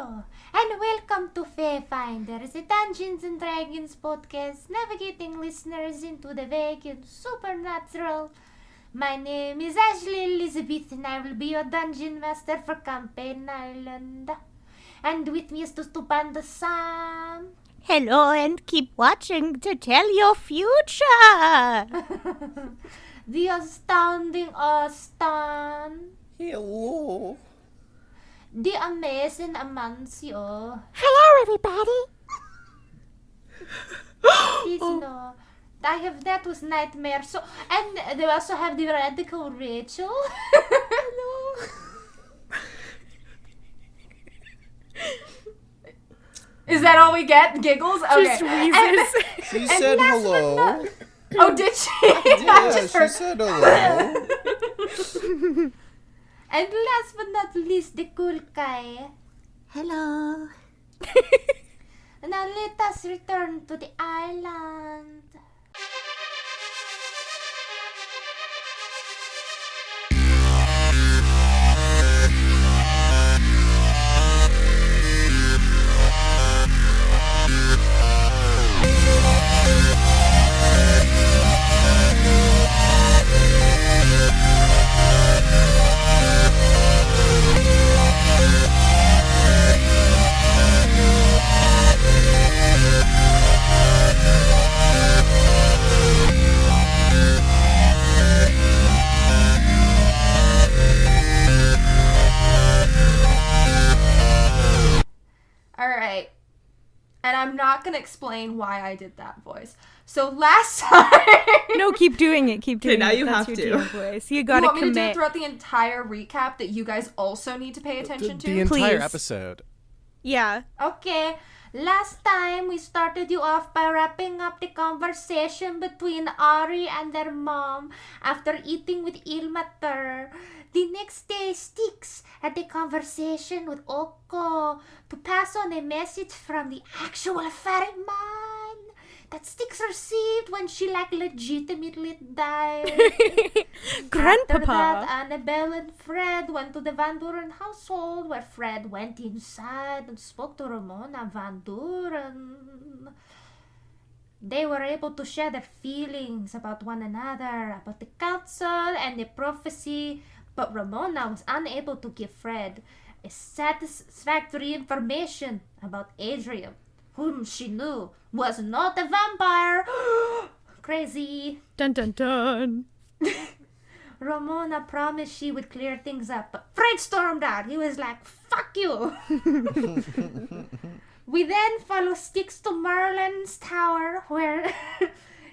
Hello, and welcome to Fae Finders, a Dungeons and Dragons podcast navigating listeners into the vague and supernatural. My name is Ashley Elizabeth, and I will be your dungeon master for Campaign Island. And with me is the stupendous Sam. Hello, and keep watching to tell your future. The astounding Austin. Hello. The amazing Amancio. Hello, everybody. Please no. That was nightmare. So, and they also have the radical Rachel. Hello. Is that all we get? Giggles? Okay. Just wheezes. She said hello. Oh, did she? Yeah, she said hello. And last but not least, the cool guy. Hello. Now let us return to the island. Alright. And I'm not going to explain why I did that voice. So last time... No, keep doing it. Keep doing it. now you That's have your to. DM voice. You You gotta want me to do it commit. throughout the entire recap that you guys also need to pay attention to? The entire Please. episode. Yeah. Okay, last time we started you off by wrapping up the conversation between Ari and their mom after eating with Ilmater. The next day, Styx had a conversation with Oko to pass on a message from the actual fairy man that Styx received when she legitimately died. After that, Grandpapa. Annabelle and Fred went to the Van Duren household, where Fred went inside and spoke to Ramona Van Duren. They were able to share their feelings about one another, about the council and the prophecy, but Ramona was unable to give Fred a satisfactory information about Adrian, whom she knew was not a vampire. Crazy. Dun dun dun. Ramona promised she would clear things up, but Fred stormed out. He was like, fuck you. We then follow Styx to Merlin's tower, where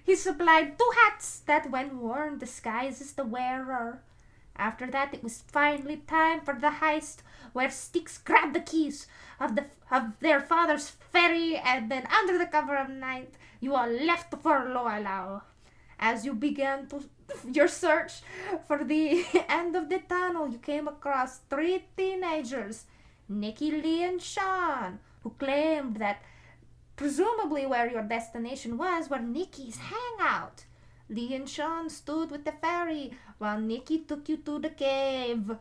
he supplied 2 hats that, when worn, disguises the wearer. After that, it was finally time for the heist, where Styx grabbed the keys of their father's ferry, and then under the cover of night, you are left for Loalau. As you began your search for the end of the tunnel, you came across 3 teenagers, Nikki, Lee, and Sean, who claimed that presumably where your destination was where Nikki's hangout. Lee and Sean stood with the ferry while Nikki took you to the cave.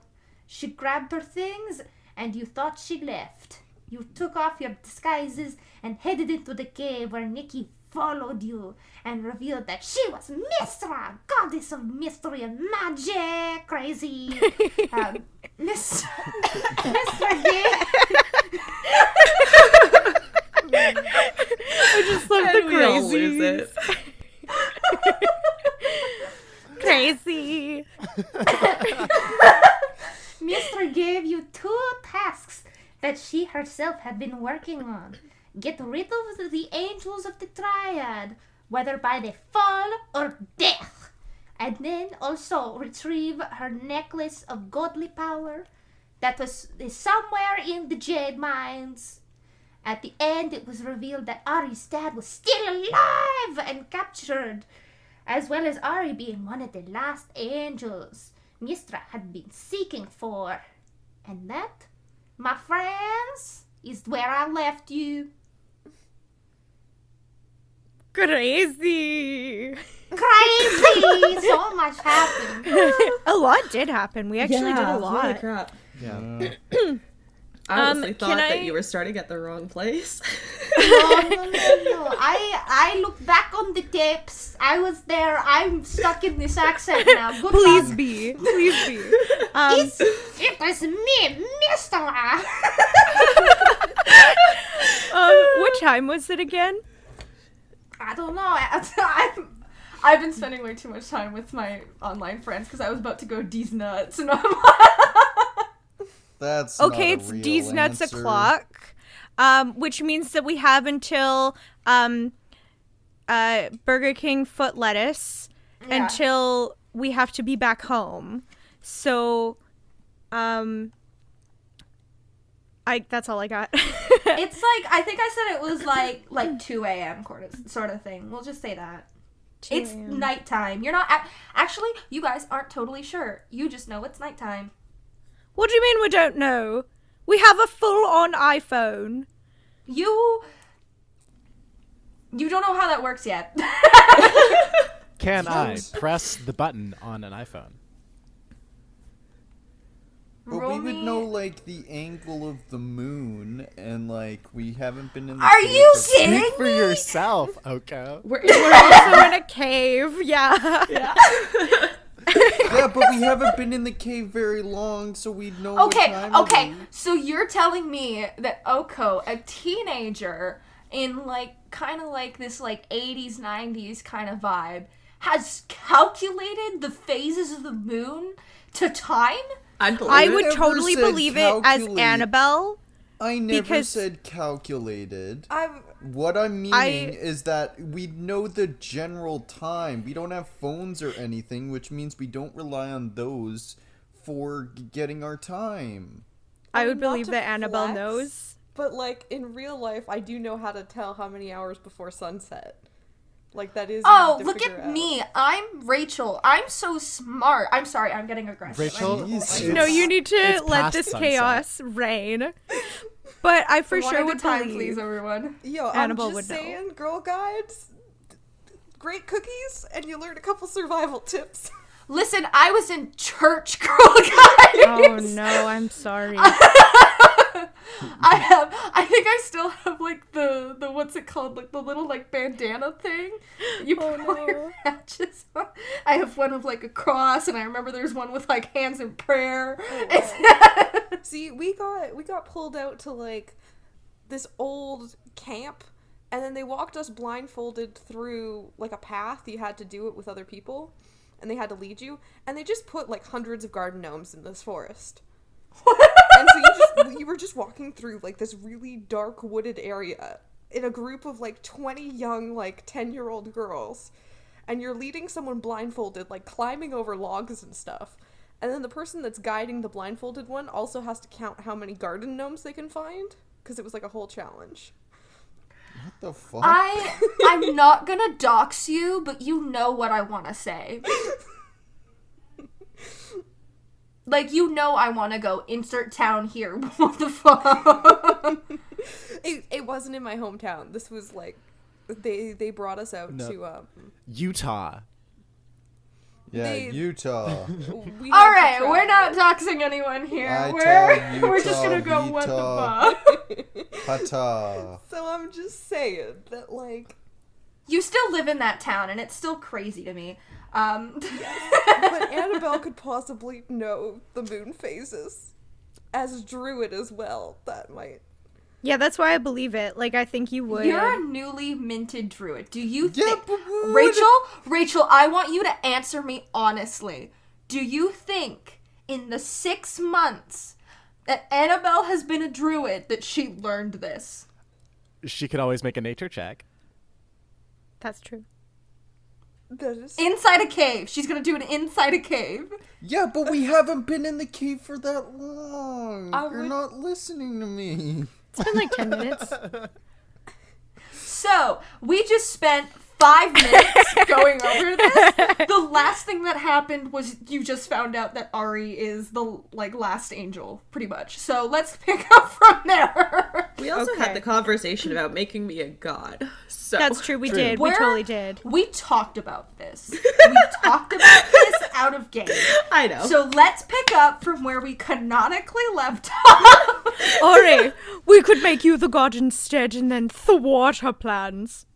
She grabbed her things and you thought she left. You took off your disguises and headed into the cave, where Nikki followed you and revealed that she was Mistra, goddess of mystery and magic. Crazy. Mistra I just love the We all lose crazies. it. Crazy. Mistra gave you 2 tasks that she herself had been working on. Get rid of the angels of the Triad, whether by the fall or death. And then also retrieve her necklace of godly power that is somewhere in the Jade mines. At the end, it was revealed that Ari's dad was still alive and captured, as well as Ari being one of the last angels Mistra had been seeking for. And that, my friends, is where I left you. Crazy. Crazy! So much happened. A lot did happen. We actually did a Holy lot. crap. Yeah. I honestly thought that I- you were starting at the wrong place. No. I look back on the tapes. I was there. I'm stuck in this accent now. Good Please luck. be. Please be. It was me, Mister. What time was it again? I don't know. I've been spending way too much time with my online friends because I was about to go D's nuts, and I'm That's Okay, not a it's real D's nuts answer. o'clock, which means that we have until Burger King foot lettuce until we have to be back home. So, that's all I got. It's like, I think I said it was like 2 a.m. sort of thing. We'll just say that. It's nighttime. You're not actually, you guys aren't totally sure. You just know it's nighttime. What do you mean we don't know? We have a full-on iPhone. You don't know how that works yet. Can I press the button on an iPhone? But we would know, like, the angle of the moon, and, like, we haven't been in the Are cave you for- serious? Speak for yourself, Oko. We're also in a cave. Yeah. Yeah, but we haven't been in the cave very long, so we'd know what time it Okay. is. So you're telling me that Oko, a teenager in, like, kind of like this, like, 80s, 90s kind of vibe, has calculated the phases of the moon to time? I'd believe I it. would never totally said believe it as calculate. Annabelle. I never Because- said calculated. I'm What I'm meaning is that we know the general time. We don't have phones or anything, which means we don't rely on those for getting our time. I would Not believe to that Annabelle flex, knows. But, like, in real life, I do know how to tell how many hours before sunset. Like, that is Oh, easy to look figure at out. me. I'm Rachel. I'm so smart. I'm sorry, I'm getting aggressive. Rachel, Jeez. No, you need to it's let past this sunset. chaos reign. But I for One sure at a would time, believe. please, everyone. Yo, Annabelle I'm would just know. saying, Girl Guides, great cookies, and you learn a couple survival tips. Listen, I was in church, girl guys. Oh no, I'm sorry. I think I still have like the what's it called, like the little like bandana thing you put all your patches on. I have one of like a cross, and I remember there's one with like hands in prayer. See, we got pulled out to, like, this old camp, and then they walked us blindfolded through, like, a path. You had to do it with other people, and they had to lead you, and they just put, like, hundreds of garden gnomes in this forest. And so you were just walking through, like, this really dark wooded area in a group of, like, 20 young, like, 10-year-old girls, and you're leading someone blindfolded, like, climbing over logs and stuff. And then the person that's guiding the blindfolded one also has to count how many garden gnomes they can find, because it was like a whole challenge. What the fuck? I'm not gonna dox you, but you know what I want to say. Like, you know I want to go insert town here. What the fuck? It wasn't in my hometown. This was like they brought us out No. to Utah. Yeah, They- Utah. we All had to right, travel. we're not doxing anyone here. I We're tell just gonna go what the Utah, fuck. Hata. So I'm just saying that, like, You still live in that town, and it's still crazy to me. but Annabelle could possibly know the moon phases as druid as well. That might. Yeah, that's why I believe it. Like, I think you would. You're a newly minted druid. Do you Yeah, think... but what- Rachel, I want you to answer me honestly. Do you think in the 6 months that Annabelle has been a druid that she learned this? She could always make a nature check. That's true. That is. Inside a cave. She's gonna do it inside a cave. Yeah, but we haven't been in the cave for that long. I You're would- not listening to me. It's been like 10 minutes. So, we just spent 5 minutes going over this. The last thing that happened was you just found out that Ari is the, like, last angel, pretty much. So, let's pick up from there. We also Okay. had the conversation about making me a god. So That's true. We did. We Where- totally did. We talked about this. We talked about this out of game. I know. So let's pick up from where we canonically left off. Ori, we could make you the god instead and then thwart her plans.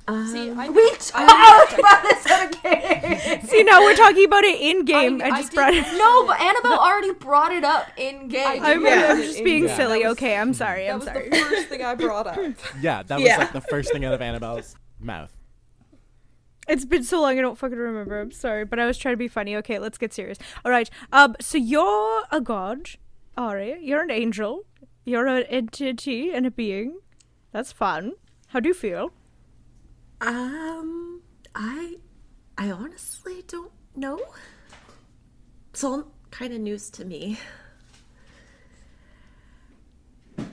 See, We talked about this out of game. See, now we're talking about it in game. I I just did- brought it. No, but Annabelle already brought it up in game. I I'm Yeah. just being Yeah. silly. That was- Okay, I'm sorry. that I'm was sorry. the first thing I brought up. Yeah, that was Yeah. like the first thing out of Annabelle's mouth. It's been so long, I don't fucking remember. I'm sorry, but I was trying to be funny. Okay, let's get serious. All right. So you're a god, Ari. You're an angel. You're an entity and a being. That's fun. How do you feel? I honestly don't know. It's all kind of news to me.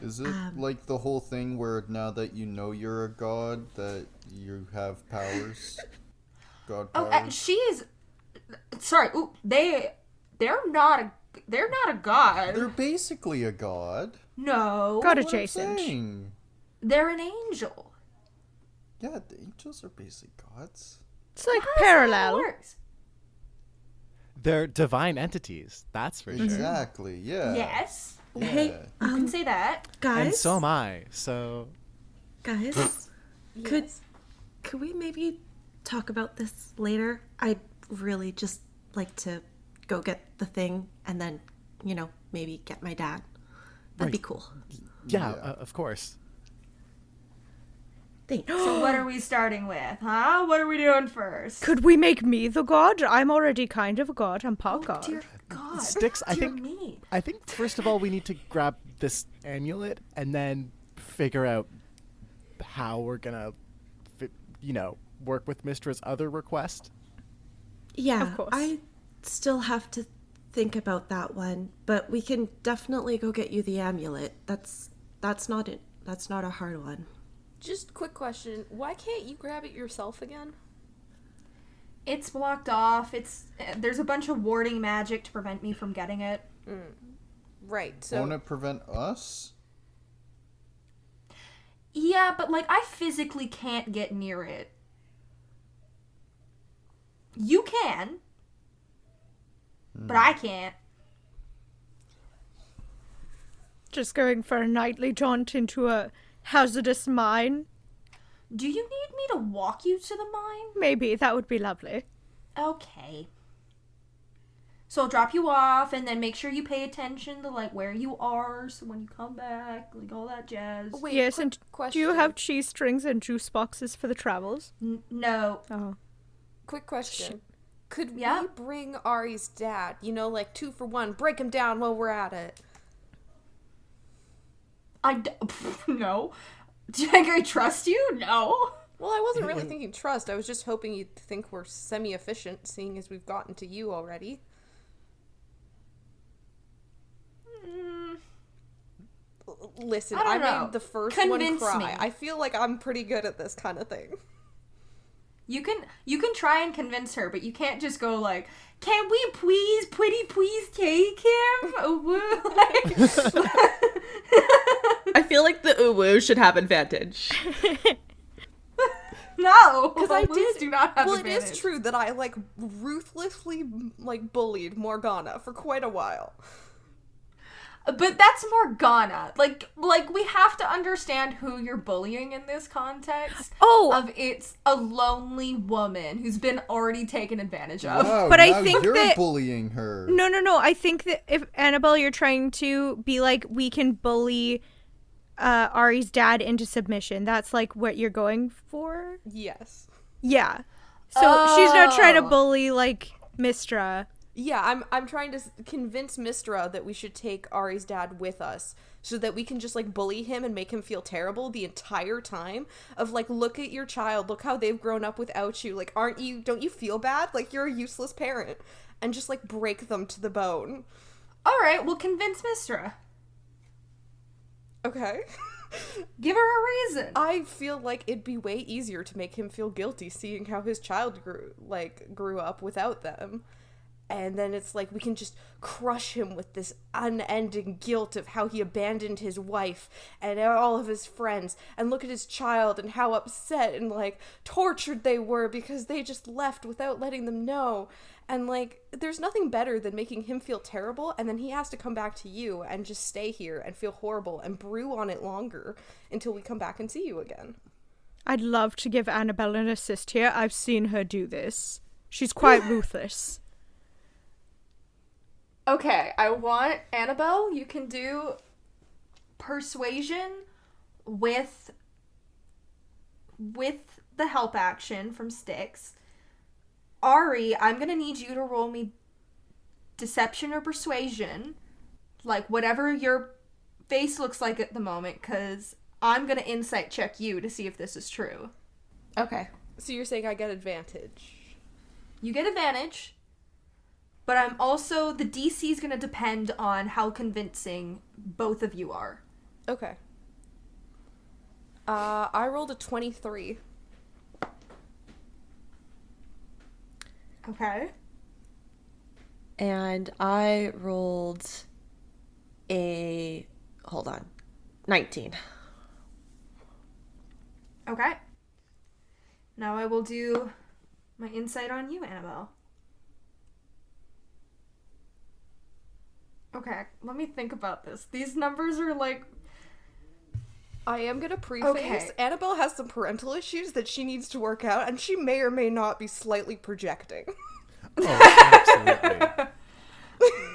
Is it like the whole thing where now that you know you're a god, that you have powers? God powers? Oh, she's sorry. Ooh, they're not a god. They're basically a god. No, God What I'm adjacent. saying. they're an angel. Yeah, the angels are basic gods. It's like How does that parallel. works? They're divine entities, that's for sure. Exactly, yeah. Yes, Yeah. Hey, you can say that. guys. And so am I, so... Guys, could we maybe talk about this later? I'd really just like to go get the thing and then, maybe get my dad. That'd be cool. Yeah, Yeah. of course. Thanks. So what are we starting with, huh? What are we doing first? Could we make me the god? I'm already kind of a god. I'm part god. Dear God, Styx, I dear think... me. I think first of all we need to grab this amulet and then figure out how we're gonna, work with Mistra's other request. Yeah, Of course. I still have to think about that one, but we can definitely go get you the amulet. That's not it. That's not a hard one. Just quick question. Why can't you grab it yourself again? It's blocked off. There's a bunch of warding magic to prevent me from getting it. Right, so... Won't it prevent us? Yeah, but I physically can't get near it. You can, but I can't. Just going for a nightly jaunt into a hazardous mine? Do you need me to walk you to the mine? Maybe. That would be lovely. Okay. So I'll drop you off and then make sure you pay attention to where you are so when you come back, all that jazz. Wait, Yes, quick and question. do you have cheese strings and juice boxes for the travels? No. Oh. Quick question. Could Yeah? we bring Ari's dad, 2 for 1, break him down while we're at it? No. Do you think I trust you? No. Well, I wasn't really thinking trust. I was just hoping you'd think we're semi-efficient, seeing as we've gotten to you already. Listen, I I, don't know. made the first Convince one cry. me. I feel like I'm pretty good at this kind of thing. You can try and convince her, but you can't just go can we please, pretty please take him? I feel like the uwu should have advantage. No, Because I did do not have Well, advantage. it is true that I ruthlessly bullied Morgana for quite a while. But that's Morgana. We have to understand who you're bullying in this context. Oh! Of it's a lonely woman who's been already taken advantage of. Wow, But I now think you're that- bullying her. No. I think that if Annabelle, you're trying to be we can bully Ari's dad into submission. That's what you're going for? Yes. Yeah. So she's not trying to Oh. bully Mistra. Yeah, I'm trying to convince Mistra that we should take Ari's dad with us so that we can just bully him and make him feel terrible the entire time of look at your child, look how they've grown up without you. Don't you feel bad? You're a useless parent. And just break them to the bone. All right, well, convince Mistra. Okay. Give her a reason. I feel like it'd be way easier to make him feel guilty seeing how his child grew up without them. And then it's like we can just crush him with this unending guilt of how he abandoned his wife and all of his friends, and look at his child and how upset and like tortured they were because they just left without letting them know. And like there's nothing better than making him feel terrible, and then he has to come back to you and just stay here and feel horrible and brew on it longer until we come back and see you again. I'd love to give Annabelle an assist here. I've seen her do this. She's quite ruthless. Okay, I want Annabelle. You can do persuasion with the help action from Styx. Ari, I'm gonna need you to roll me deception or persuasion, like whatever your face looks like at the moment, because I'm gonna insight check you to see if this is true. Okay. So you're saying I get advantage? You get advantage, but I'm also, the DC is gonna depend on how convincing both of you are. Okay. I rolled a 23. Okay. And I rolled a 19. Okay. Now I will do my insight on you, Annabelle. Okay, let me think about this. These numbers are like... I am gonna preface, Okay. Annabelle has some parental issues that she needs to work out, and she may or may not be slightly projecting. Oh, absolutely.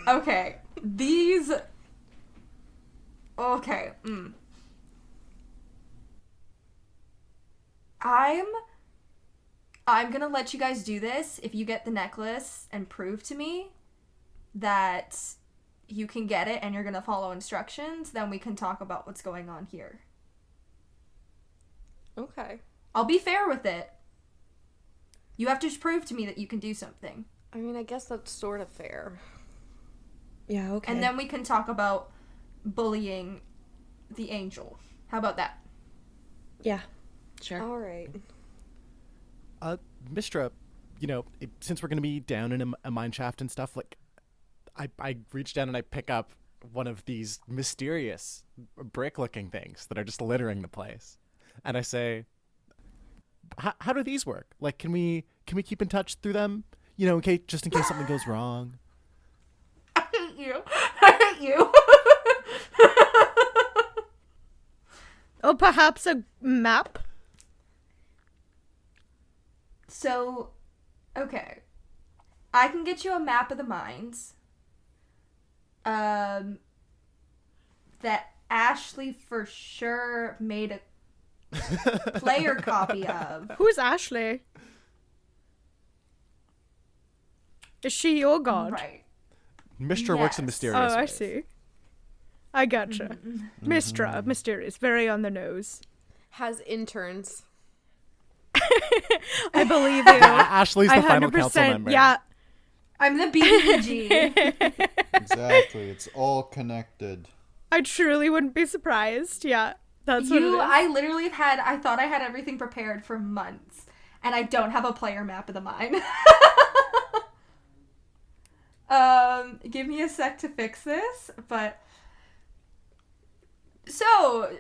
Okay, these... Okay, I'm gonna let you guys do this if you get the necklace and prove to me that you can get it and you're gonna follow instructions, then we can talk about what's going on here. Okay. I'll be fair with it. You have to prove to me that you can do something. I mean, I guess that's sort of fair. Yeah, okay. And then we can talk about bullying the angel. How about that? Yeah, sure. Alright. Mistra, since we're going to be down in a mine shaft and stuff, like, I reach down and I pick up one of these mysterious brick-looking things that are just littering the place. And I say, how do these work? Like, can we keep in touch through them? In case something goes wrong. I hate you. I hate you. Or perhaps a map? So, okay. I can get you a map of the mines. That Ashley for sure made a player copy of. Who's Ashley? Is she your god? Right. Mistra works in Yes. mysterious Oh, I ways. see. I gotcha. Mistra, mysterious, very on the nose. Has interns. I believe you. Ashley's the final council 100%, member. yeah. I'm the BBG. Exactly. It's all connected. I truly wouldn't be surprised. Yeah, that's what it is. I thought I had everything prepared for months, and I don't have a player map of the mine. Give me a sec to fix this, but... So,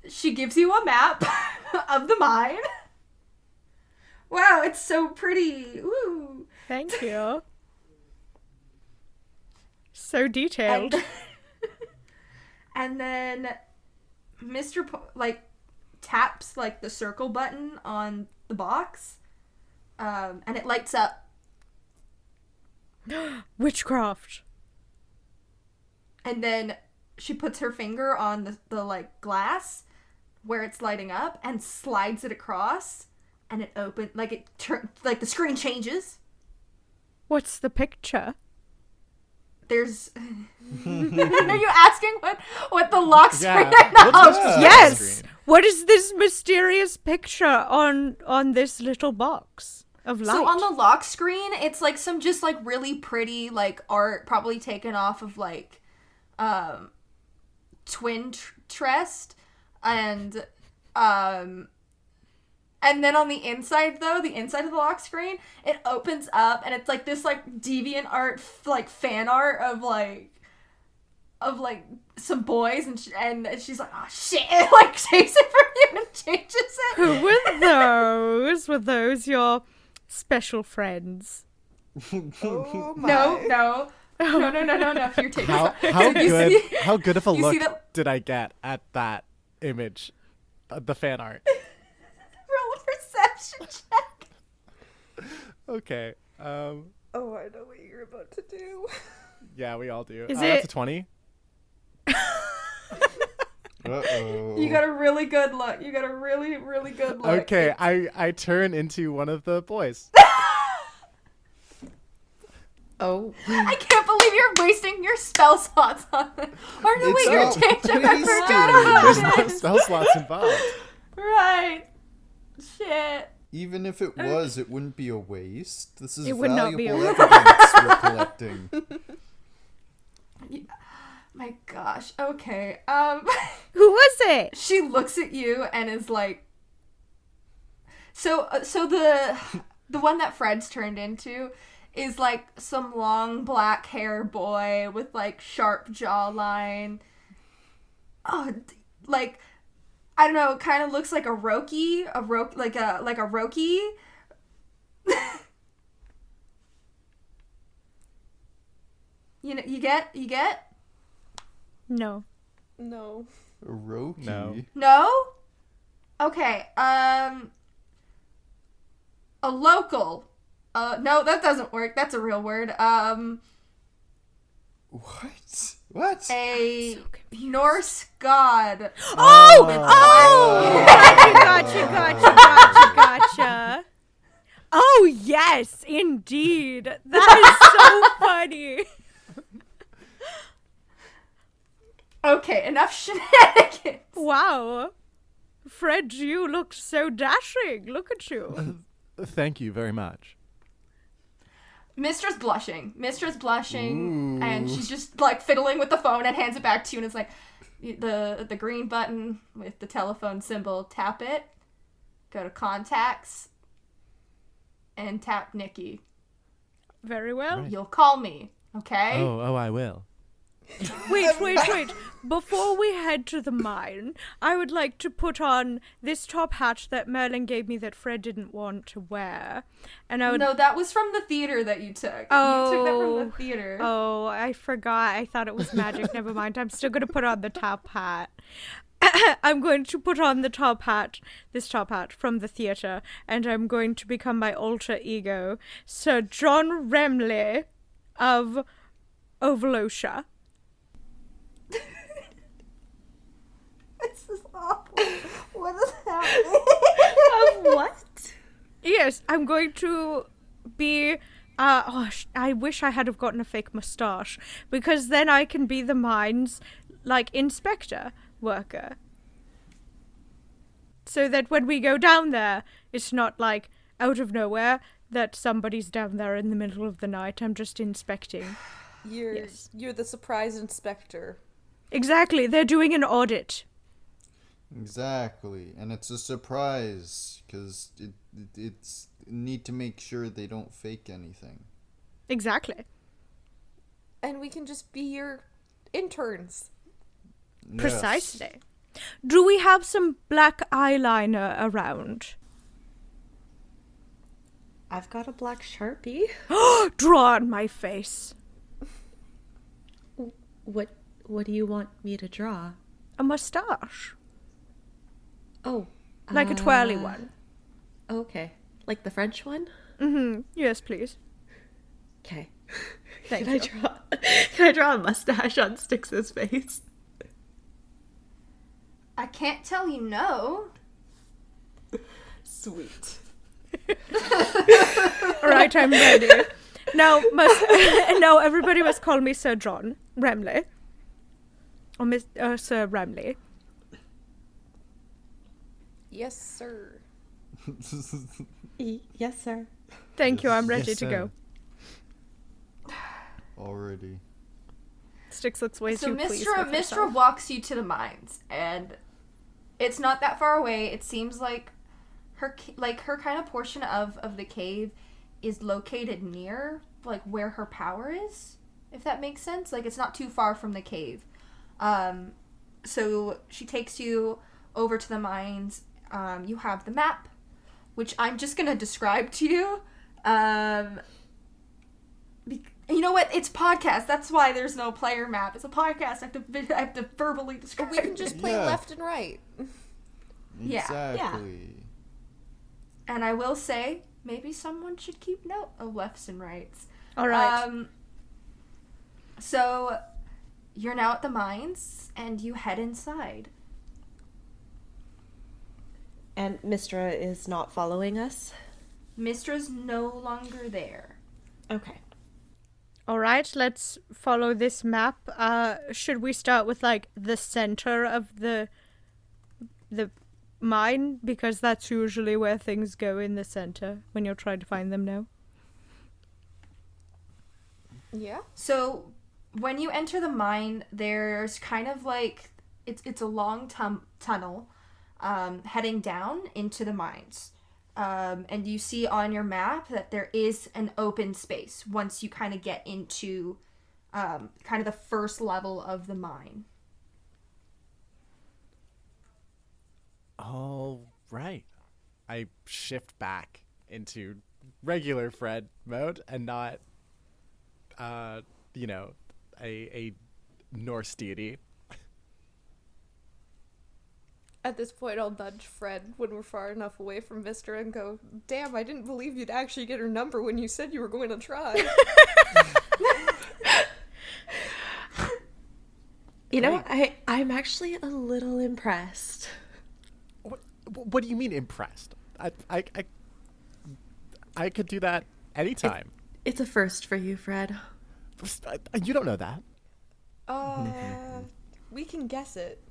she gives you a map of the mine. Wow, it's so pretty. Ooh. Thank you. So detailed. And then Mr. Taps the circle button on the box, and it lights up. Witchcraft. And then she puts her finger on the glass where it's lighting up and slides it across, and it opens, the screen changes. What's the picture? There's... Are you asking what the lock screen Yeah. in the What's house that? is? Yes. Screen. What is this mysterious picture on this little box of light? So on the lock screen, it's some just really pretty art, probably taken off of Twin Trest, and And then on the inside, though, the inside of the lock screen, it opens up, and it's like this like deviant art, like fan art of like some boys, and she's like, oh shit, and, like takes it from you and changes it. Who were those? Were those your special friends? Oh my. No. Here, take How this. how So you good see- how good of a you look see that- did I get at that image, the fan art? Roll a perception check. Okay. Oh, I know what you're about to do. Yeah, we all do. Is That's it- a 20. Uh-oh. You got a really good look. You got a really, really good look. Okay, I turn into one of the boys. Oh. I can't believe you're wasting your spell slots on it. Or no, It's wait, you're not changing. I wasted. forgot There's about no it. spell slots involved. Right. Shit. Even if it was, it wouldn't be a waste. This is It would not be a valuable waste. evidence we're collecting. My gosh. Okay. Who was it? She looks at you and is like, so the one that Fred's turned into is like some long black hair boy with like sharp jawline. Oh, like I don't know, kind of looks like a Roki, like a Roki. You know, you get? No. No. A Roki. No. No? Okay, a local. No, that doesn't work. That's a real word. What? What? A Norse god. Gotcha. Oh, yes, indeed. That is so funny. Okay, enough shenanigans. Wow. Fred, you look so dashing. Look at you. Thank you very much. Mistra's blushing, Ooh. and she's just like fiddling with the phone and hands it back to you, and it's like the green button with the telephone symbol. Tap it, go to contacts, and tap Nikki. Very well. Right. You'll call me, okay? Oh, I will. Wait. Before we head to the mine, I would like to put on this top hat that Merlin gave me that Fred didn't want to wear. And I would... No, that was from the theater that you took. Oh. You took that from the theater. Oh, I forgot. I thought it was magic. Never mind. I'm still going to put on the top hat. I'm going to put on the top hat, this top hat from the theater, and I'm going to become my alter ego, Sir John Remley of Ovalosia. This is awful. What is happening? What? Yes, I'm going to be. I wish I had have gotten a fake mustache, because then I can be the mine's like inspector worker. So that when we go down there, it's not like out of nowhere that somebody's down there in the middle of the night. I'm just inspecting. You're the surprise inspector. Exactly, they're doing an audit. Exactly, and it's a surprise because it's need to make sure they don't fake anything. Exactly. And we can just be your interns. Yes. Precisely. Do we have some black eyeliner around? I've got a black Sharpie. Draw on my face. What do you want me to draw? A mustache. Oh. Like a twirly one. Okay. Like the French one? Mm-hmm. Yes, please. Okay. Thank Can you. I draw a mustache on Styx's face? I can't tell you no. Sweet. All right, I'm ready. Now, now everybody must call me Sir John Remley. Or Sir Remley. Yes, sir. Yes, sir. Thank you, I'm ready Yes, to sir. go. Already. Styx looks way So too pleased Mistra with Mistra herself. walks you to the mines, and it's not that far away. It seems like her kind of portion of the cave is located near like where her power is, if that makes sense. Like it's not too far from the cave. So she takes you over to the mines. You have the map, which I'm just gonna describe to you. You know what? It's podcast. That's why there's no player map. It's a podcast. I have to verbally describe. We can just play left and right. Exactly. Yeah. And I will say, maybe someone should keep note of lefts and rights. All right. So you're now at the mines, and you head inside. And Mistra is not following us? Mistra's no longer there. Okay. All right, let's follow this map. Should we start with like the center of the mine, because that's usually where things go, in the center when you're trying to find them now? Yeah. So when you enter the mine, there's kind of like it's a long tunnel heading down into the mines. And you see on your map that there is an open space once you kind of get into kind of the first level of the mine. All right. I shift back into regular Fred mode and not, a Norse deity. At this point, I'll nudge Fred when we're far enough away from Mister and go, "Damn, I didn't believe you'd actually get her number when you said you were going to try." You know, I'm actually a little impressed. What do you mean impressed? I could do that anytime. It's a first for you, Fred. You don't know that. We can guess it.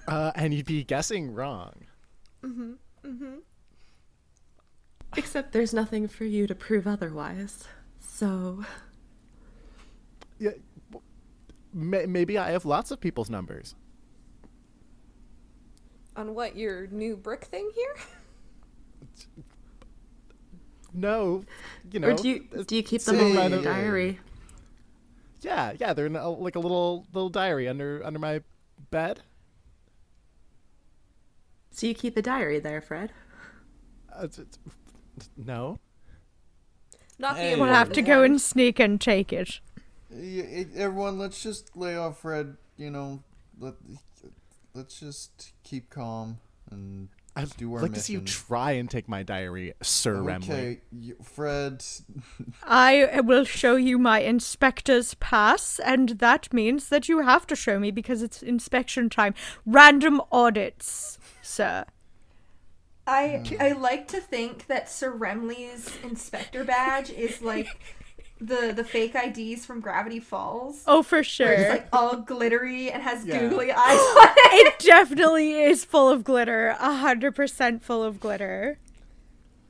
And you'd be guessing wrong. Except there's nothing for you to prove otherwise. So... Yeah, maybe I have lots of people's numbers. On what, your new brick thing here? No, Or do you keep them all in a diary? Yeah, they're in like a little diary under my bed. So you keep a diary there, Fred? No. Not the Hey. We'll have to go and sneak and take it. Everyone, let's just lay off Fred. Let's just keep calm and I'd do our like mission. to see you try and take my diary, Sir Remley. Okay, Fred. I will show you my inspector's pass, and that means that you have to show me because it's inspection time. Random audits, sir. I like to think that Sir Remley's inspector badge is like the fake IDs from Gravity Falls. Oh, for Where sure. it's like all glittery and has Yeah. googly eyes on it. It definitely is full of glitter. 100% full of glitter.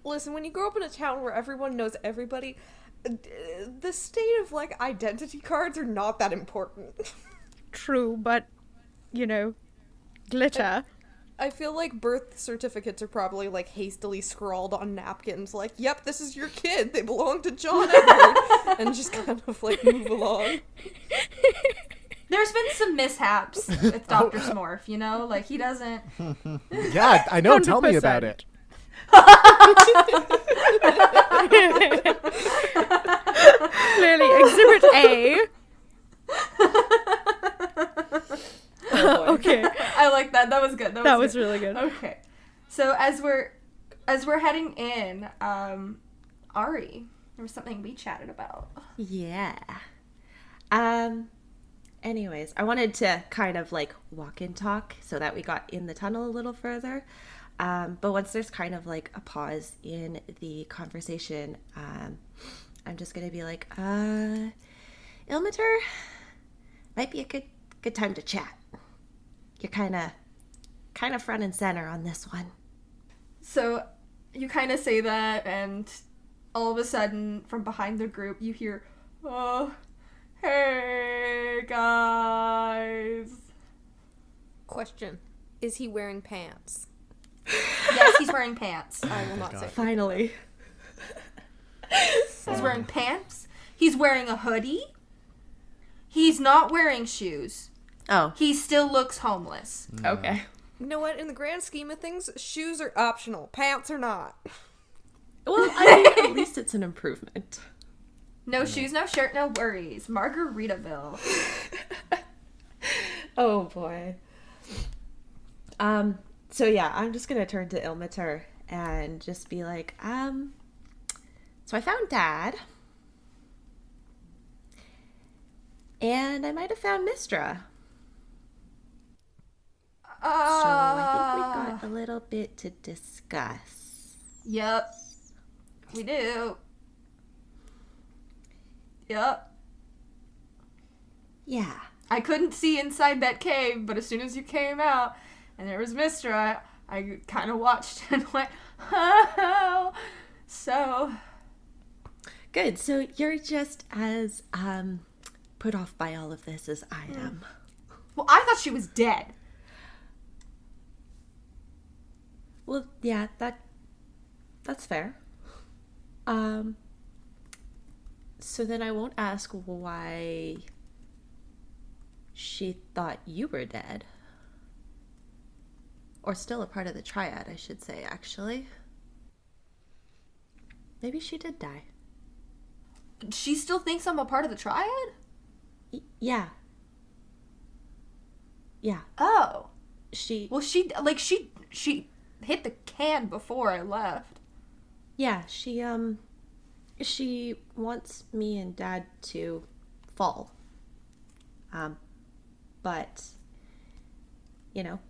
Listen, when you grow up in a town where everyone knows everybody, the state of, like, identity cards are not that important. True, but, glitter. I feel like birth certificates are probably, like, hastily scrawled on napkins, like, yep, this is your kid, they belong to John Edward, and just kind of, like, move along. There's been some mishaps with Dr. Smorf, like he doesn't... Yeah, I know. Tell me about 100%. it. Clearly, Exhibit A. Okay. I like that. That was good. That was good. really good. Okay. So as we're heading in, Ari, there was something we chatted about. Yeah. Anyways, I wanted to kind of like walk and talk so that we got in the tunnel a little further. But once there's kind of like a pause in the conversation, I'm just gonna be like, Ilmater, might be a good time to chat. You're kind of front and center on this one. So you kind of say that, and all of a sudden, from behind the group, you hear, "Oh, hey guys." Question. Is he wearing pants? Yes, he's wearing pants. I will not God. say. Finally. He's wearing pants. He's wearing a hoodie. He's not wearing shoes. Oh. He still looks homeless. Okay. You know what? In the grand scheme of things, shoes are optional. Pants are not. Well, I mean, at least it's an improvement. No shoes, no shirt, no worries. Margaritaville. Oh boy. So yeah, I'm just gonna turn to Ilmater and just be like, so I found Dad. And I might have found Mistra. So I think we've got a little bit to discuss. Yep. We do. Yep. Yeah. I couldn't see inside that cave, but as soon as you came out and there was Mistra, I kind of watched and went, oh. So. Good. So you're just as put off by all of this as I am. Well, I thought she was dead. Well, yeah, that's fair. So then I won't ask why she thought you were dead. Or still a part of the triad, I should say, actually. Maybe she did die. She still thinks I'm a part of the triad? Yeah. Yeah. Oh. Well, she hit the can before I left. yeah, she wants me and Dad to fall. But, you know,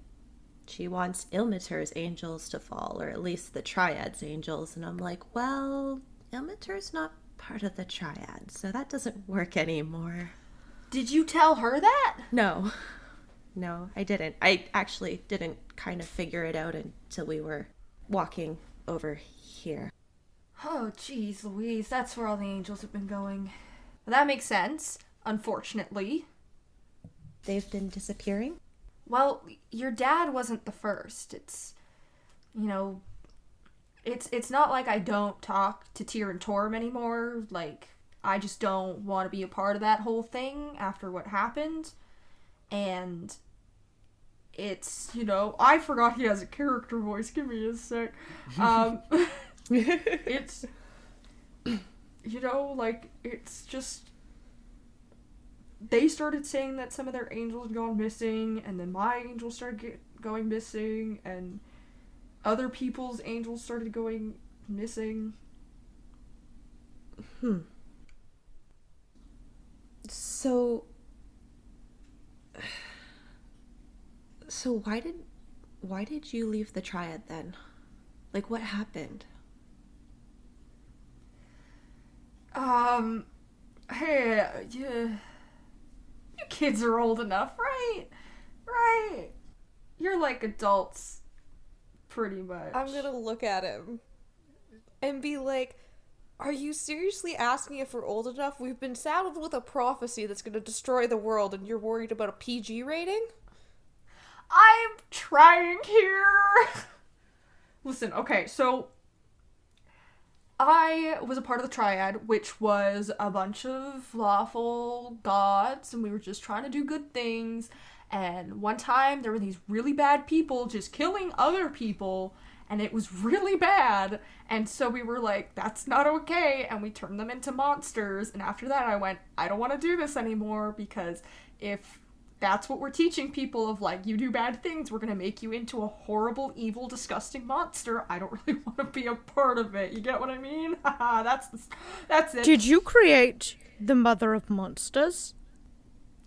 she wants Ilmater's angels to fall, or at least the Triad's angels, and I'm like, well, Ilmater's not part of the Triad, so that doesn't work anymore. Did you tell her that? No, I didn't. I actually didn't kind of figure it out until we were walking over here. Oh, jeez Louise, that's where all the angels have been going. Well, that makes sense, unfortunately. They've been disappearing? Well, your dad wasn't the first. It's, you know, it's not like I don't talk to Tyr and Torm anymore. Like, I just don't want to be a part of that whole thing after what happened. And it's, you know, I forgot he has a character voice. Give me a sec. It's, you know, like, it's just, they started saying that some of their angels had gone missing, and then my angels started going missing, and other people's angels started going missing. So why did you leave the Triad then? Like, what happened? Hey, you kids are old enough, right? Right. You're like adults, pretty much. I'm gonna look at him and be like, are you seriously asking if we're old enough? We've been saddled with a prophecy that's gonna destroy the world, and you're worried about a PG rating? I'm trying here. Listen, okay, so I was a part of the Triad, which was a bunch of lawful gods, and we were just trying to do good things. And one time, there were these really bad people just killing other people, and it was really bad. And so we were like, that's not okay, and we turned them into monsters. And after that, I went, I don't want to do this anymore, because if that's what we're teaching people of, like, you do bad things, we're gonna make you into a horrible, evil, disgusting monster. I don't really want to be a part of it. You get what I mean? Haha, that's it. Did you create the Mother of Monsters?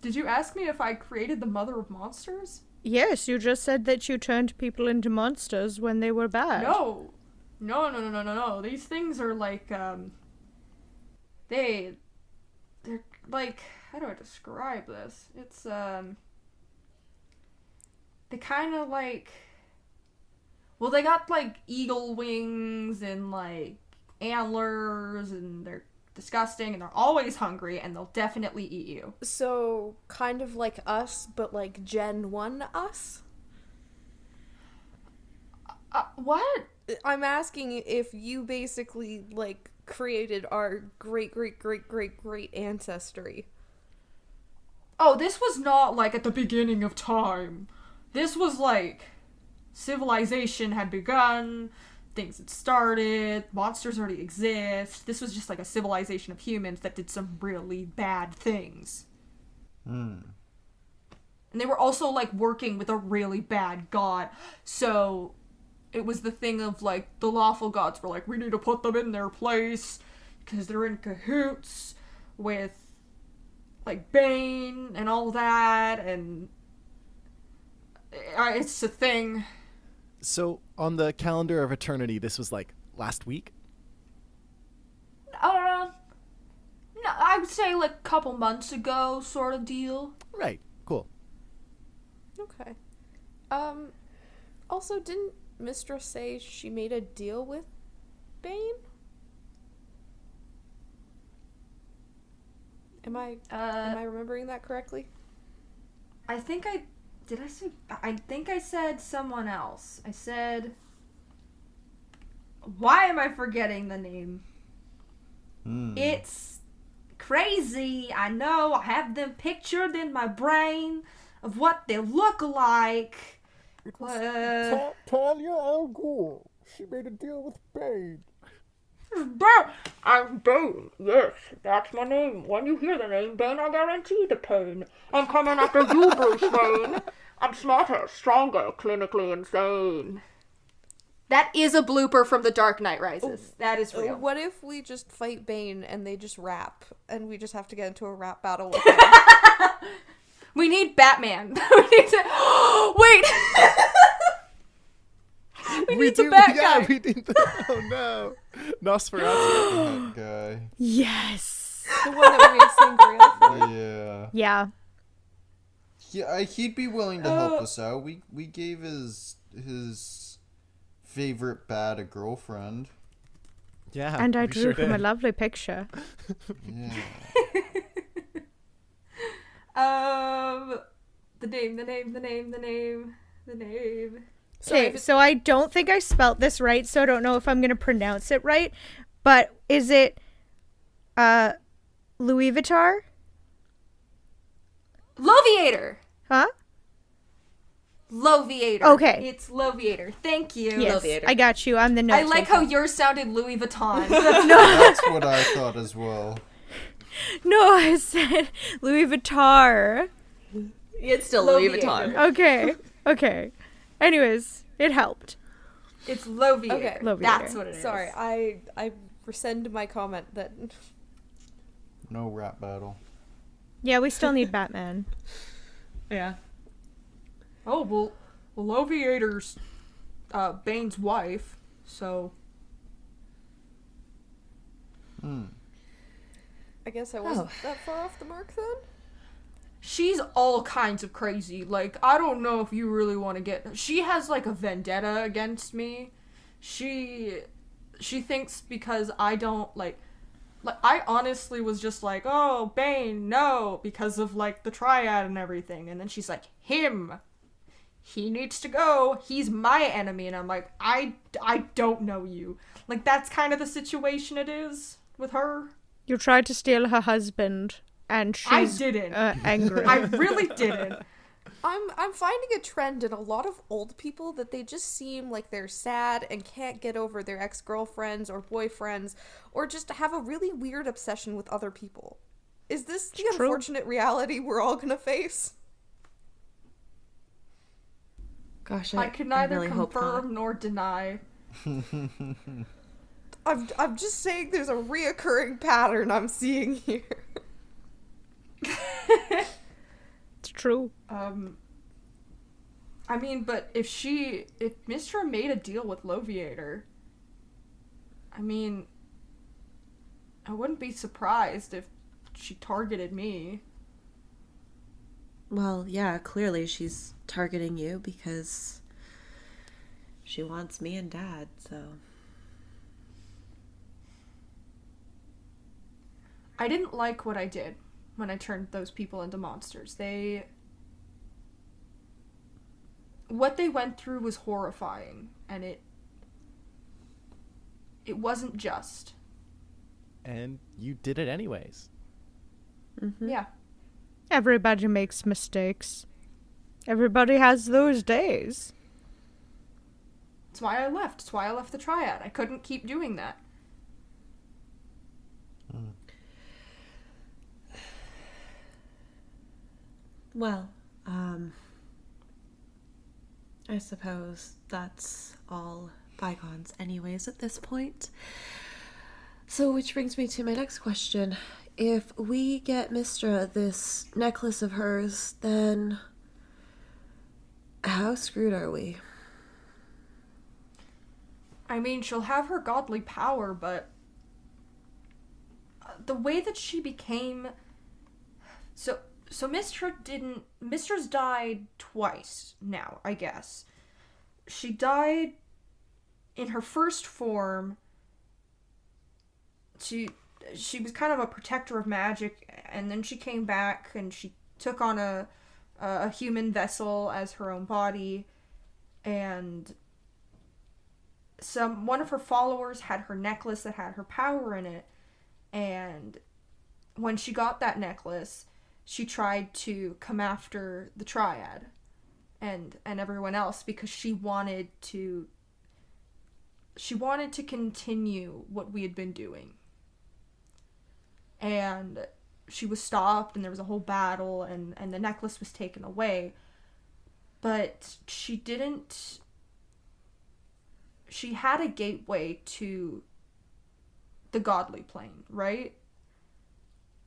Did you ask me if I created the Mother of Monsters? Yes, you just said that you turned people into monsters when they were bad. No. These things are like, they're like, how do I describe this? It's, they kind of like, well, they got, like, eagle wings and, like, antlers, and they're disgusting, and they're always hungry, and they'll definitely eat you. So, kind of like us, but like Gen 1 us? What? I'm asking if you basically, like, created our great ancestry. Oh, this was not, like, at the beginning of time. This was, like, civilization had begun, things had started, monsters already exist. This was just, like, a civilization of humans that did some really bad things. And they were also, like, working with a really bad god. So it was the thing of, like, the lawful gods were like, we need to put them in their place because they're in cahoots with, like, Bane and all that, and it's a thing. So, on the calendar of eternity, this was like last week? No, I would say, like, a couple months ago, sort of deal. Right, cool. Okay. Also, didn't Mistress say she made a deal with Bane? Am I remembering that correctly? I think I said someone else. I said, why am I forgetting the name? It's crazy. I know. I have them pictured in my brain of what they look like. Talia Al Ghul. She made a deal with Bane. I'm Bane. Yes, that's my name. When you hear the name Bane, I guarantee the pain. I'm coming after you, Bruce Wayne. I'm smarter, stronger, clinically insane. That is a blooper from The Dark Knight Rises. That is real. What if we just fight Bane and they just rap, and we just have to get into a rap battle with him? We need Batman. We need to... Wait! we need the Bat guy. Yeah, we need the... Oh, no. Nosferatu. That guy. Yes. The one that we made Sangria for. Yeah. Yeah. Yeah, he'd be willing to help us out. We gave his favorite bat a girlfriend. Yeah, And I we drew sure him a did. lovely picture. Yeah. The name. Okay, so I don't think I spelt this right, so I don't know if I'm going to pronounce it right. But is it Louis Vuitton? Loviator. Huh? Loviator. Okay. It's Loviator. Thank you. Yes, Loviator. I got you. I'm the note I like taker. how yours sounded Louis Vuitton. That's what I thought as well. No, I said Louis Vuitton. It's still Louis Loviator. Vuitton. Okay. Anyways, it helped. It's Loviator. Okay. Loviator. That's what it is. Sorry, I rescind my comment that... No rap battle. Yeah, we still need Batman. Yeah. Oh, well Loviator's Bane's wife, so... I guess I wasn't that far off the mark then? She's all kinds of crazy. Like, I don't know if you really want to get... She has, like, a vendetta against me. She thinks because I don't, like, I honestly was just like, oh, Bane, no, because of, like, the triad and everything. And then she's like, him. He needs to go. He's my enemy. And I'm like, I don't know you. Like, that's kind of the situation it is with her. You tried to steal her husband, and she's I didn't. Angry. I really didn't. I'm finding a trend in a lot of old people that they just seem like they're sad and can't get over their ex-girlfriends or boyfriends, or just have a really weird obsession with other people. Is this the True. unfortunate reality we're all gonna face? Gosh, I can neither really hope not. confirm nor deny. I'm just saying there's a reoccurring pattern I'm seeing here. It's true. I mean, but if Mistra made a deal with Loviator, I mean, I wouldn't be surprised if she targeted me. Well, yeah, clearly she's targeting you because she wants me and Dad, so... I didn't like what I did when I turned those people into monsters. what they went through was horrifying, and it wasn't just. And you did it anyways. Mm-hmm. Yeah. Everybody makes mistakes. Everybody has those days. That's why I left. That's why I left the Triad. I couldn't keep doing that. Well, I suppose that's all bygones anyways at this point. So, which brings me to my next question. If we get Mistra this necklace of hers, then how screwed are we? I mean, she'll have her godly power, but the way that she became... So Mistra's died twice now, I guess. She died in her first form. She was kind of a protector of magic, and then she came back and she took on a human vessel as her own body, and one of her followers had her necklace that had her power in it, and when she got that necklace, she tried to come after the Triad and everyone else because she wanted to continue what we had been doing. And she was stopped, and there was a whole battle, and the necklace was taken away. But she had a gateway to the godly plane, right?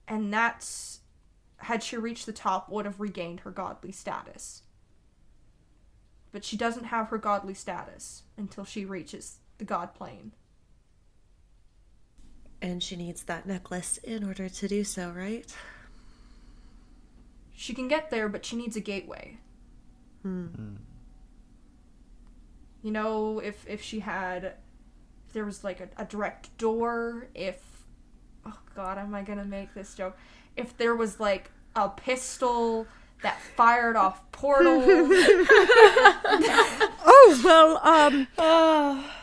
And that's, had she reached the top, would have regained her godly status. But she doesn't have her godly status until she reaches the god plane. And she needs that necklace in order to do so, right? She can get there, but she needs a gateway. Hmm. You know, if there was like a direct door, oh god, am I gonna make this joke? If there was like a pistol that fired off portals. Oh, well,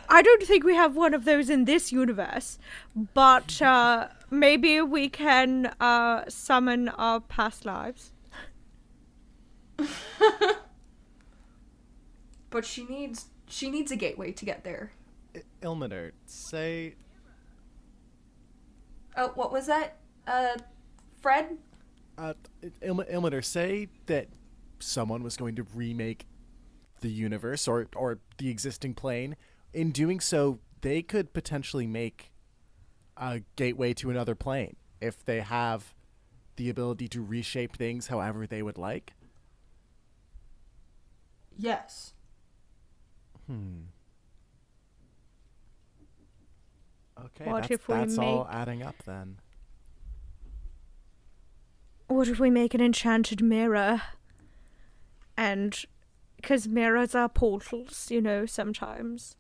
I don't think we have one of those in this universe, but maybe we can summon our past lives. But she needs a gateway to get there. Ilmater, say... Oh, what was that? Fred? Ilmater, say that someone was going to remake the universe or the existing plane. In doing so, they could potentially make a gateway to another plane if they have the ability to reshape things however they would like. Yes. Okay, What that's, if we that's all make- adding up then. What if we make an enchanted mirror? And, because mirrors are portals, you know, sometimes.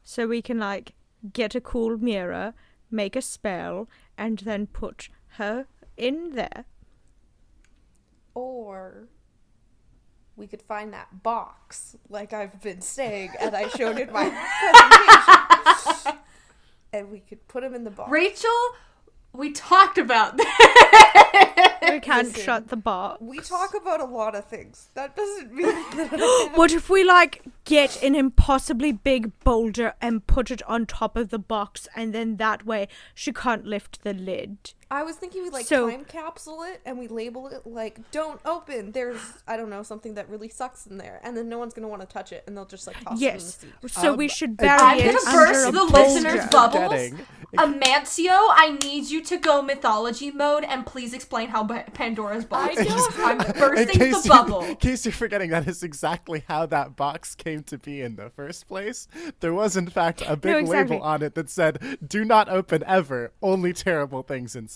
So we can, like, get a cool mirror, make a spell, and then put her in there. Or we could find that box, like I've been saying, and I showed in my presentation. And we could put him in the box. Rachel, we talked about that. We can't Listen, shut the box. We talk about a lot of things. That doesn't mean that What if we, like, get an impossibly big boulder and put it on top of the box, and then that way she can't lift the lid? I was thinking we So- time capsule it and we label it like "Don't open." There's something that really sucks in there, and then no one's gonna want to touch it, and they'll just like toss Yes. it in the sea. So we should I'm bury I'm it gonna under burst a the boulder. listeners' bubbles. Forgetting. Amancio, I need you to go mythology mode and please explain how Pandora's box I is. don't- I'm bursting the bubble. In case you're forgetting, that is exactly how that box came to be in the first place. There was, in fact, a big exactly. label on it that said, "Do not open ever, only terrible things inside."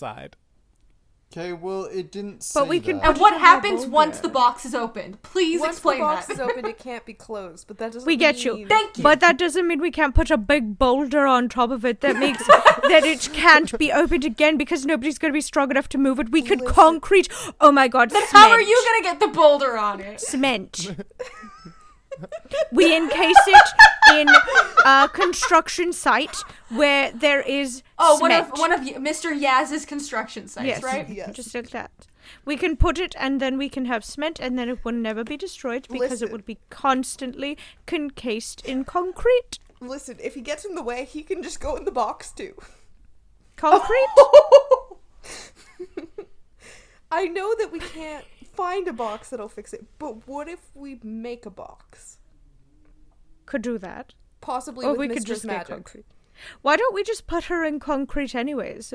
Okay, well, it didn't say But we can- that. And what Put it in a happens boulder. once the box is opened? Please Once explain the box that. is open, it can't be closed. But that doesn't. We get you. mean- Thank you. But that doesn't mean we can't put a big boulder on top of it that makes that it can't be opened again because nobody's going to be strong enough to move it. We could Listen. concrete. Oh my god, Then cement. how are you gonna get the boulder on it? Cement. We encase it in a construction site where there is cement. one of Mr. Yaz's construction sites, Yes. right? Yes. Just like that. We can put it, and then we can have cement, and then it will never be destroyed because Listen. it would be constantly encased in concrete. Listen, if he gets in the way, he can just go in the box too. Concrete? I know that we can't find a box that'll fix it, but what if we make a box? Could do that. Possibly Or with we could Mistress just get Magic. concrete. Why don't we just put her in concrete anyways?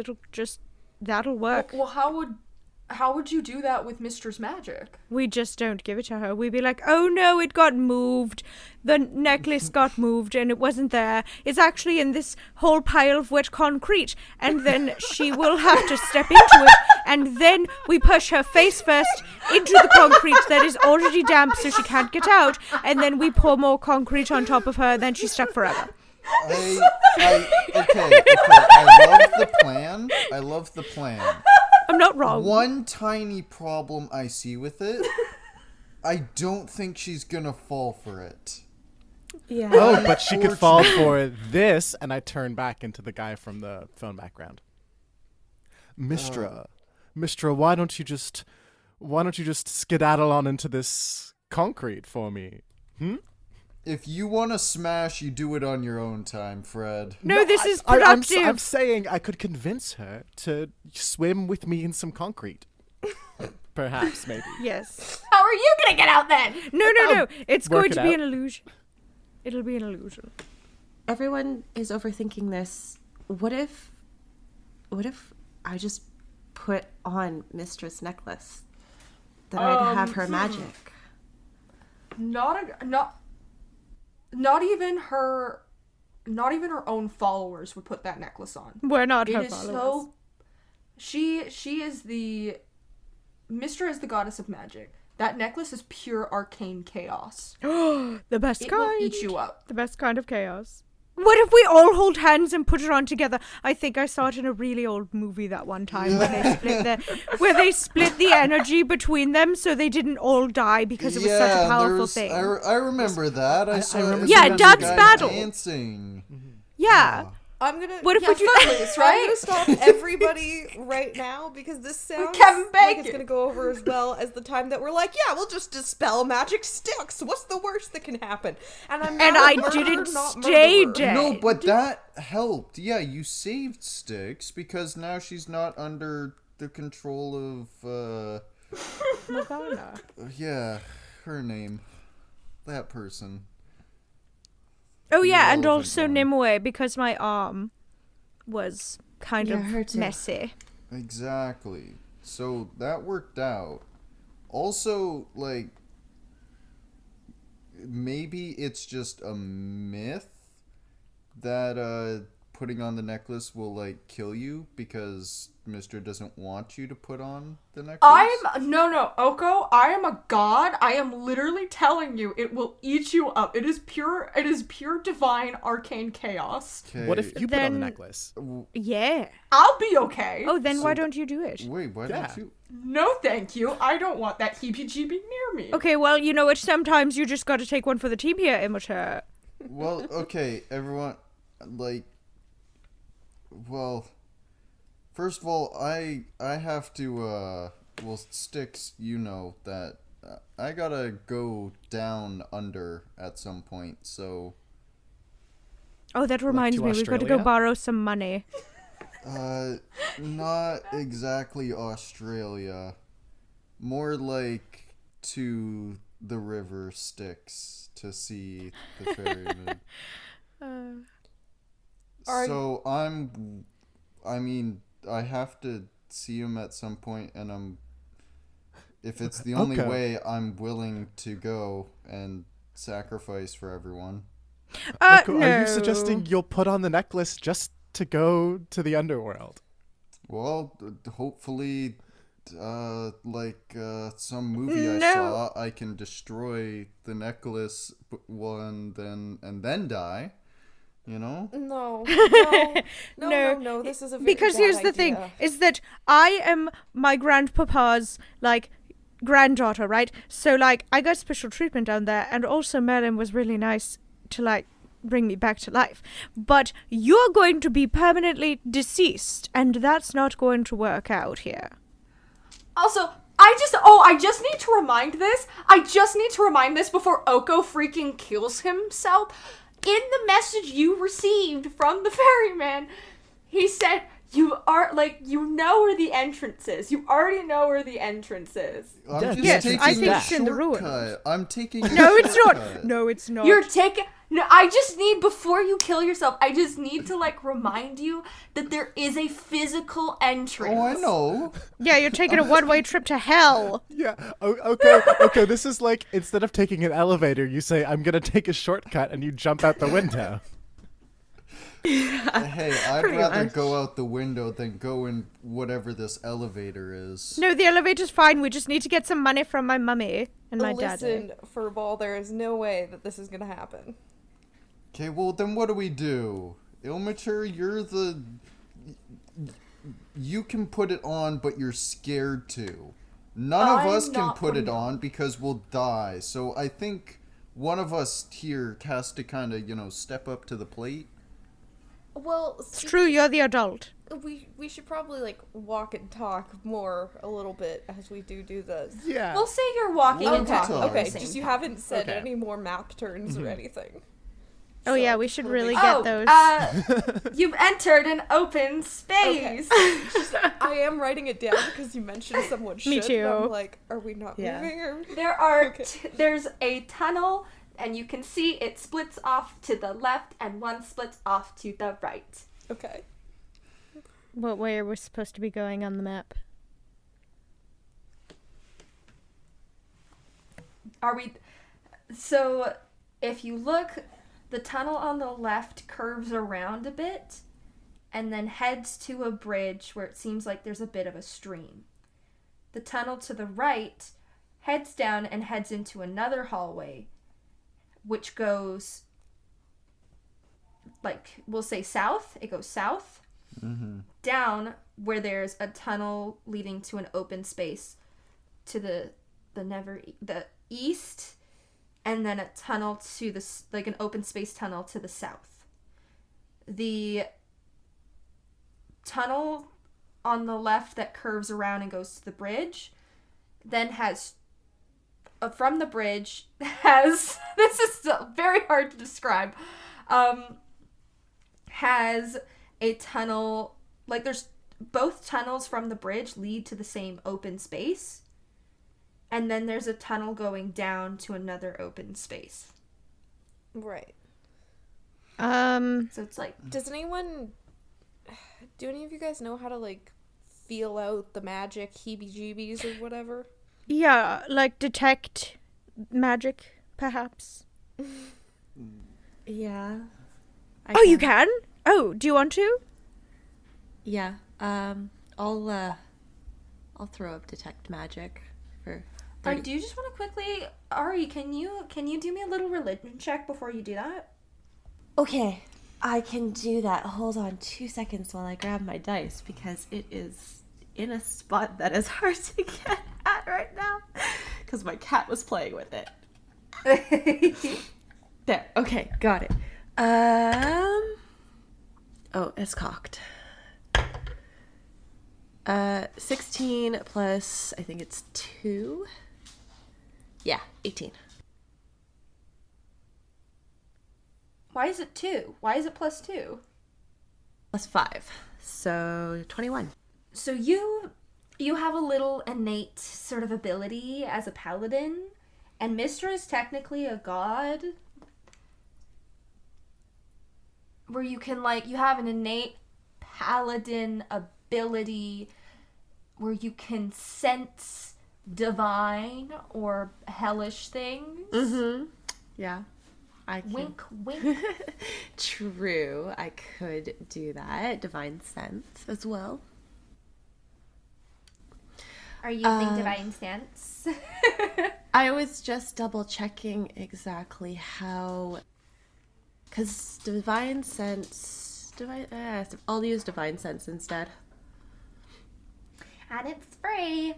That'll work. Well, how would you do that with Mistress Magic? We just don't give it to her. We'd be like, oh no, it got moved. The necklace got moved and it wasn't there. It's actually in this whole pile of wet concrete. And then she will have to step into it. And then we push her face first into the concrete that is already damp so she can't get out. And then we pour more concrete on top of her. Then she's stuck forever. Okay. I love the plan. I'm not wrong. One tiny problem I see with it, I don't think she's gonna fall for it. Yeah. Oh, but she could fall for this, and I turn back into the guy from the phone background. Mistra, why don't you just skedaddle on into this concrete for me? If you want to smash, you do it on your own time, Fred. No, this is I'm productive. saying I could convince her to swim with me in some concrete. Perhaps, maybe. Yes. How are you gonna get out then? No. It's work going it to be out. an illusion. It'll be an illusion. Everyone is overthinking this. What if I just put on Mistress Necklace? That I'd have her magic. Not even her own followers would put that necklace on. We're not her It is followers. so. She is the. Mistra is the goddess of magic. That necklace is pure arcane chaos. The best It kind. will eat you up. The best kind of chaos. What if we all hold hands and put it on together? I think I saw it in a really old movie that one time where they split the energy between them so they didn't all die because it was such a powerful thing. I remember that. I saw remember it. Yeah, Some Doug's guy battle. Dancing. Yeah. I'm gonna. What if we do Footloose, I'm right? gonna stop everybody right now because this sounds Kevin like it's Bacon. gonna go over as well as the time that we're like, yeah, we'll just dispel magic sticks. What's the worst that can happen? And I'm And not a I murderer, didn't not stay murderer. dead. No, but that helped. Yeah, you saved Styx because now she's not under the control of, Madonna. yeah, her name. That person. Oh yeah, and Irrelevant also one. Nimue because my arm was kind Yeah, her of too. messy. Exactly. So that worked out. Also, like, maybe it's just a myth that putting on the necklace will, like, kill you because Mister doesn't want you to put on the necklace. No, Oko, I am a god. I am literally telling you it will eat you up. It is pure divine arcane chaos. Okay. What if you put on the Then- necklace? Yeah. I'll be okay. Oh, then why don't you do it? Wait, why Yeah. don't you? No, thank you. I don't want that heebie-jeebie near me. Okay, well, you know what? Sometimes you just got to take one for the team here, Immature. Well, okay, everyone, like, well, first of all, I have to, well, Styx, you know that I gotta go down under at some point, so, Oh, that reminds to me, we've got to go Australia? borrow some money. not exactly Australia, more like to the river Styx to see the ferryman. So I mean, I have to see him at some point, and if it's the only Okay. way, I'm willing to go and sacrifice for everyone. Oko, No. Are you suggesting you'll put on the necklace just to go to the underworld? Well, hopefully, like some movie I No. saw, I can destroy the necklace and then die. You know? No. This is a very Because bad here's the thing, idea. is that I am my grandpapa's, like, granddaughter, right? So, like, I got special treatment down there, and also Merlin was really nice to, like, bring me back to life. But you're going to be permanently deceased, and that's not going to work out here. Also, I just need to remind this before Oko freaking kills himself. In the message you received from the ferryman, he said, you know where the entrance is. You already know where the entrance is. I'm Yes, just yes, taking I think a it's in the ruin. shortcut. I'm taking a No, it's not. shortcut. No, it's not. You're taking... No, I just need, before you kill yourself, I just need to, like, remind you that there is a physical entrance. Oh, I know. Yeah, you're taking a one-way trip to hell. Yeah. Okay. This is like, instead of taking an elevator, you say, "I'm gonna take a shortcut," and you jump out the window. Hey, I'd Pretty rather much. go out the window than go in whatever this elevator is. No, the elevator's fine. We just need to get some money from my mummy and my daddy. Listen, Furball, there is no way that this is gonna happen. Okay, well then what do we do? Ilmature, you can put it on, but you're scared to. None of I'm us can not put it putting it on because we'll die. So I think one of us here has to kind of, step up to the plate. Well, It's true, you're the adult. we should probably like walk and talk more a little bit as we do this. Yeah. We'll say you're walking We'll and talk. talking. at the Okay, same just you time. haven't said Okay. any more map turns or anything. Oh, yeah, we should really get Oh, those. you've entered an open space. I am writing it down because you mentioned someone should. Me and too. I'm like, are we not Yeah. moving? Or... There are Okay. there's a tunnel, and you can see it splits off to the left, and one splits off to the right. Okay. What way are we supposed to be going on the map? Are we? So, if you look, the tunnel on the left curves around a bit, and then heads to a bridge where it seems like there's a bit of a stream. The tunnel to the right heads down and heads into another hallway, which goes, like, we'll say south. It goes south, down where there's a tunnel leading to an open space to the east, and then a tunnel to like an open space tunnel to the south. The tunnel on the left that curves around and goes to the bridge then has from the bridge has this is very hard to describe, has a tunnel, like there's both tunnels from the bridge lead to the same open space, and then there's a tunnel going down to another open space. Right. Um, So it's like, Do any of you guys know how to like feel out the magic heebie-jeebies or whatever? yeah, like detect magic, perhaps. Yeah. Oh, you can? Oh, do you want to? Yeah. I'll throw up detect magic for I 30. do just want to quickly, Ari, can you do me a little religion check before you do that? Okay, I can do that. Hold on 2 seconds while I grab my dice because it is in a spot that is hard to get at right now because my cat was playing with it. There. Okay, got it. Oh, it's cocked. 16 plus, I think it's 2. Yeah, 18. Why is it 2? Why is it plus 2? Plus 5. So 21. So you have a little innate sort of ability as a paladin, and Mistra is technically a god, where you can, like, you have an innate paladin ability where you can sense divine or hellish things. Mm-hmm. Yeah. I can. Wink, wink. True. I could do that. Divine sense as well. Are you using divine sense? I was just double checking exactly how. Because divine sense. I'll use divine sense instead. And it's free.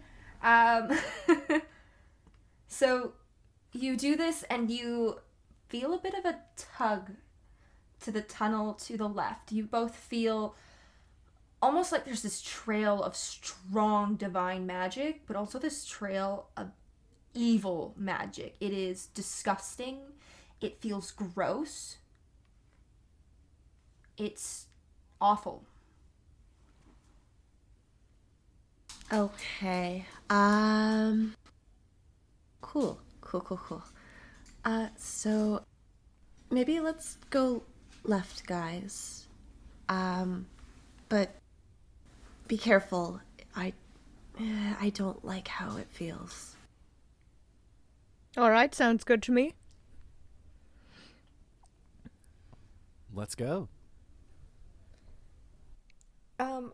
So you do this and you feel a bit of a tug to the tunnel to the left. You both feel almost like there's this trail of strong divine magic, but also this trail of evil magic. It is disgusting. It feels gross. It's awful. Okay. Cool. So maybe let's go left, guys. But be careful. I don't like how it feels. All right, sounds good to me. Let's go.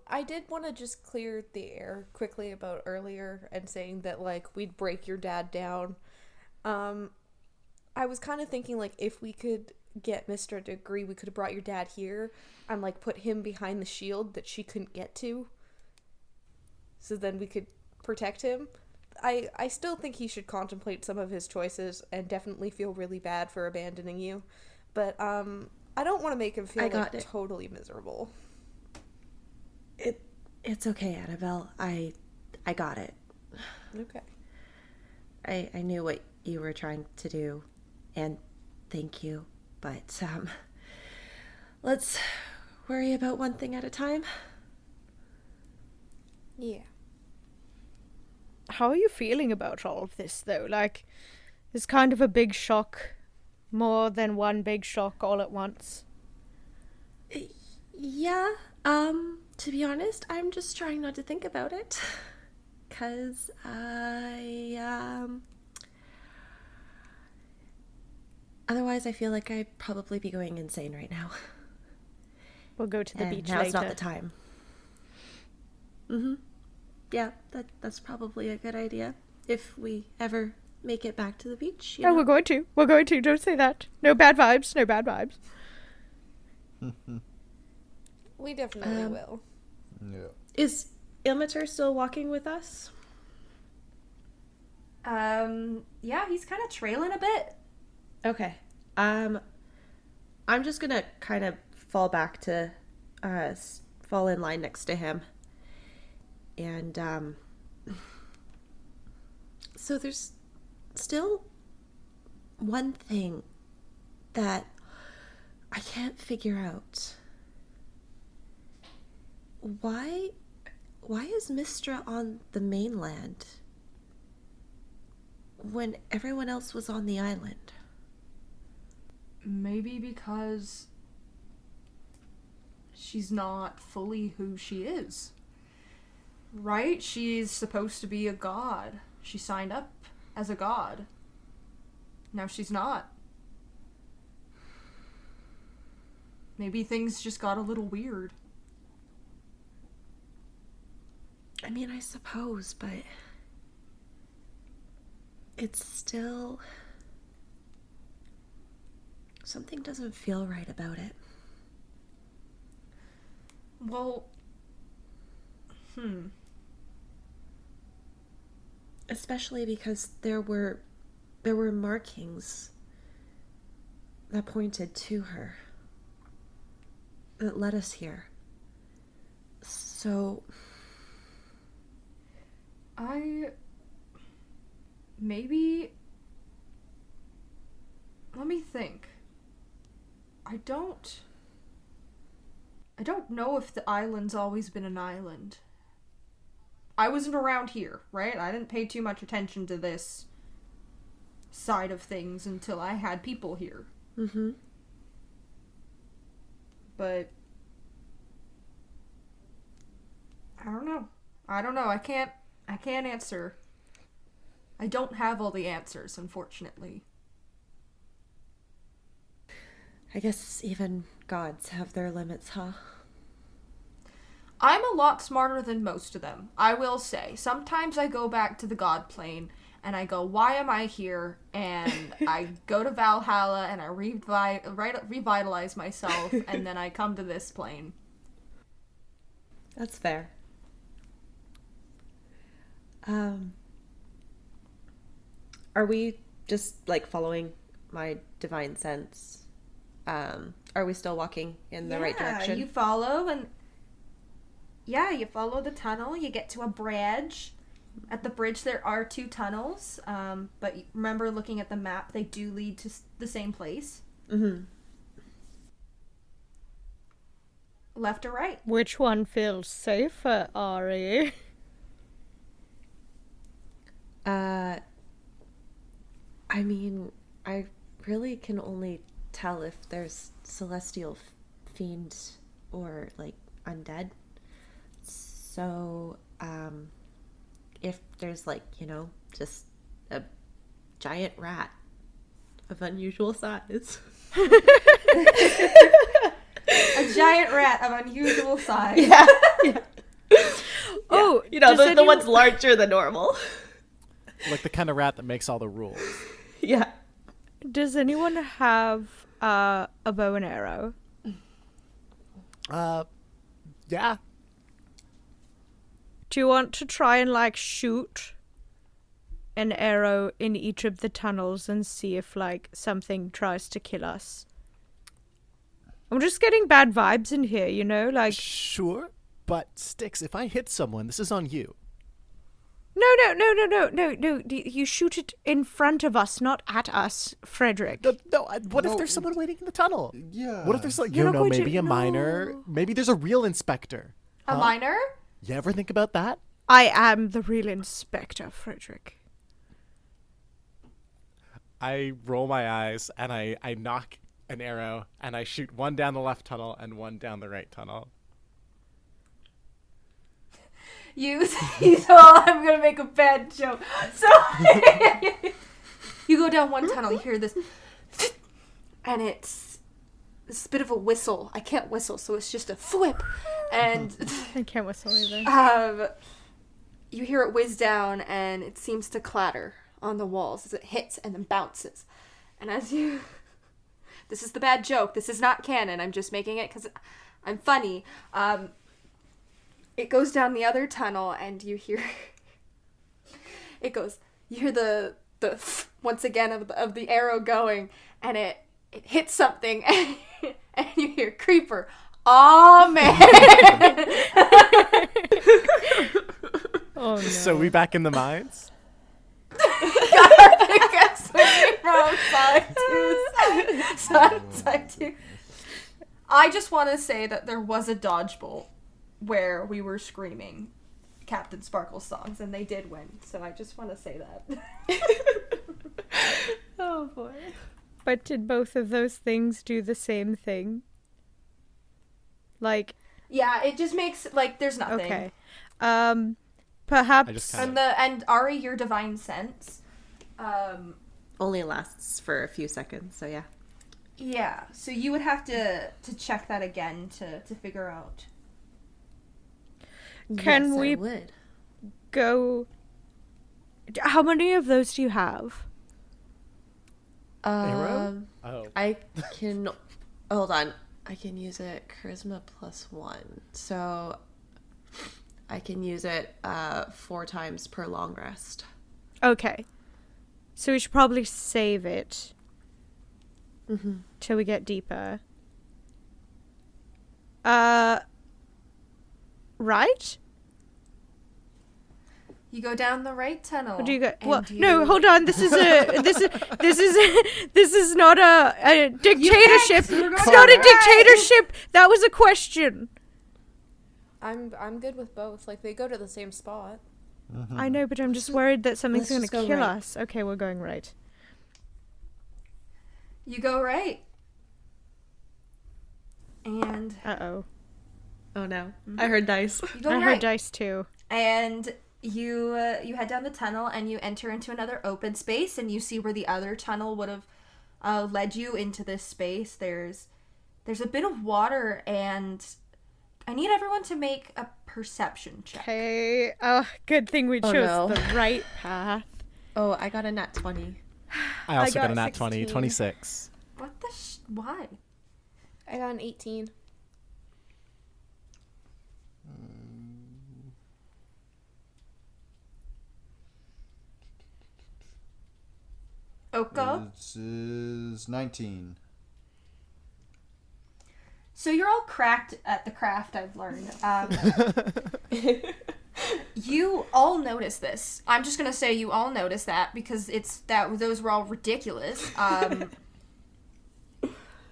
I did want to just clear the air quickly about earlier and saying that, like, we'd break your dad down. I was kind of thinking, like, if we could get Mr. to agree, we could have brought your dad here and, like, put him behind the shield that she couldn't get to. So then we could protect him. I still think he should contemplate some of his choices and definitely feel really bad for abandoning you. But, I don't want to make him feel, like, totally miserable. It's okay, Annabelle. I got it. Okay. I knew what you were trying to do, and thank you. But let's worry about one thing at a time. Yeah. How are you feeling about all of this, though? Like, it's kind of a big shock. More than one big shock all at once. Yeah, to be honest, I'm just trying not to think about it. 'Cause otherwise I feel like I'd probably be going insane right now. We'll go to the beach later. Now's not the time. Yeah, that's probably a good idea. If we ever make it back to the beach, you know? We're going to. We're going to. Don't say that. No bad vibes. No bad vibes. We definitely will. Yeah. Is Ilmater still walking with us? Yeah, he's kind of trailing a bit. Okay. I'm just gonna kind of fall back to, fall in line next to him. And, so there's still one thing that I can't figure out. Why is Mistra on the mainland when everyone else was on the island? Maybe because she's not fully who she is. Right? She's supposed to be a god. She signed up as a god. Now she's not. Maybe things just got a little weird. I mean, I suppose, but it's still... something doesn't feel right about it. Well, Especially because there were markings that pointed to her, that led us here. So... maybe... Let me think. I don't know if the island's always been an island. I wasn't around here, right? I didn't pay too much attention to this side of things until I had people here. But I don't know. I can't answer. I don't have all the answers, unfortunately. I guess even gods have their limits, huh? I'm a lot smarter than most of them, I will say. Sometimes I go back to the god plane and I go, why am I here? And I go to Valhalla and I revitalize myself and then I come to this plane. That's fair. Are we just like following my divine sense? Are we still walking in the right direction? You follow and you follow the tunnel. You get to a bridge. At the bridge, there are 2 tunnels. But remember, looking at the map, they do lead to the same place. Mm-hmm. Left or right? Which one feels safer, Ari? I mean, I really can only tell if there's celestial fiends or like undead. So, if there's like, just a giant rat of unusual size. A giant rat of unusual size. Yeah. Oh, the ones larger than normal. Like the kind of rat that makes all the rules. Yeah. Does anyone have a bow and arrow? Yeah. Do you want to try and like shoot an arrow in each of the tunnels and see if like something tries to kill us? I'm just getting bad vibes in here, like... Sure, but Styx, if I hit someone, this is on you. No. You shoot it in front of us, not at us, Frederick. What if there's someone waiting in the tunnel? Yeah. What if there's like, You're not going maybe to- a miner? no. Maybe there's a real inspector. A miner? You ever think about that? I am the real inspector, Frederick. I roll my eyes and I knock an arrow and I shoot one down the left tunnel and one down the right tunnel. I'm gonna make a bad joke. So you go down one tunnel, you hear this, and it's this bit of a whistle. I can't whistle, so it's just a thwip, and I can't whistle either. You hear it whiz down, and it seems to clatter on the walls as it hits and then bounces. And as you, this is the bad joke. This is not canon. I'm just making it because I'm funny. It goes down the other tunnel, and you hear you hear the once again of the arrow going, and it hits something, and you hear creeper. Oh man! Oh no. So we back in the mines? I kept switching from side to. I just want to say that there was a dodgeball where we were screaming Captain Sparkle's songs, and they did win. So I just want to say that. Oh boy. But did both of those things do the same thing? Like, Yeah, it just makes like there's nothing. okay. Perhaps I just kinda- And Ari, your divine sense. Only lasts for a few seconds, so yeah. Yeah, so you would have to check that again to figure out. Can Yes, we- I would. go... How many of those do you have? Arrow? Oh. I can hold on. I can use it charisma +1. So I can use it 4 times per long rest. Okay. So we should probably save it Mm-hmm. till we get deeper. Right? You go down the right tunnel. Or do you go? and Well, you- no, hold on. This is not a dictatorship. You were going It's not a right. dictatorship. That was a question. I'm good with both. Like, they go to the same spot. I know, but I'm just worried that something's Let's going to just go kill right. us. Okay, we're going right. You go right. And Uh-oh. Oh no. I heard dice. you go I right. heard dice too. And you head down the tunnel and you enter into another open space, and you see where the other tunnel would have led you into this space. There's a bit of water, and I need everyone to make a perception check. Okay. Oh, good thing we Oh, chose no. the right path. Oh, I got a nat 20. I also got got a nat 20, 16. 26. What the why? I got an 18. Oka. This is 19. So you're all cracked at the craft, I've learned. You all notice this. I'm just gonna say you all notice that because those were all ridiculous.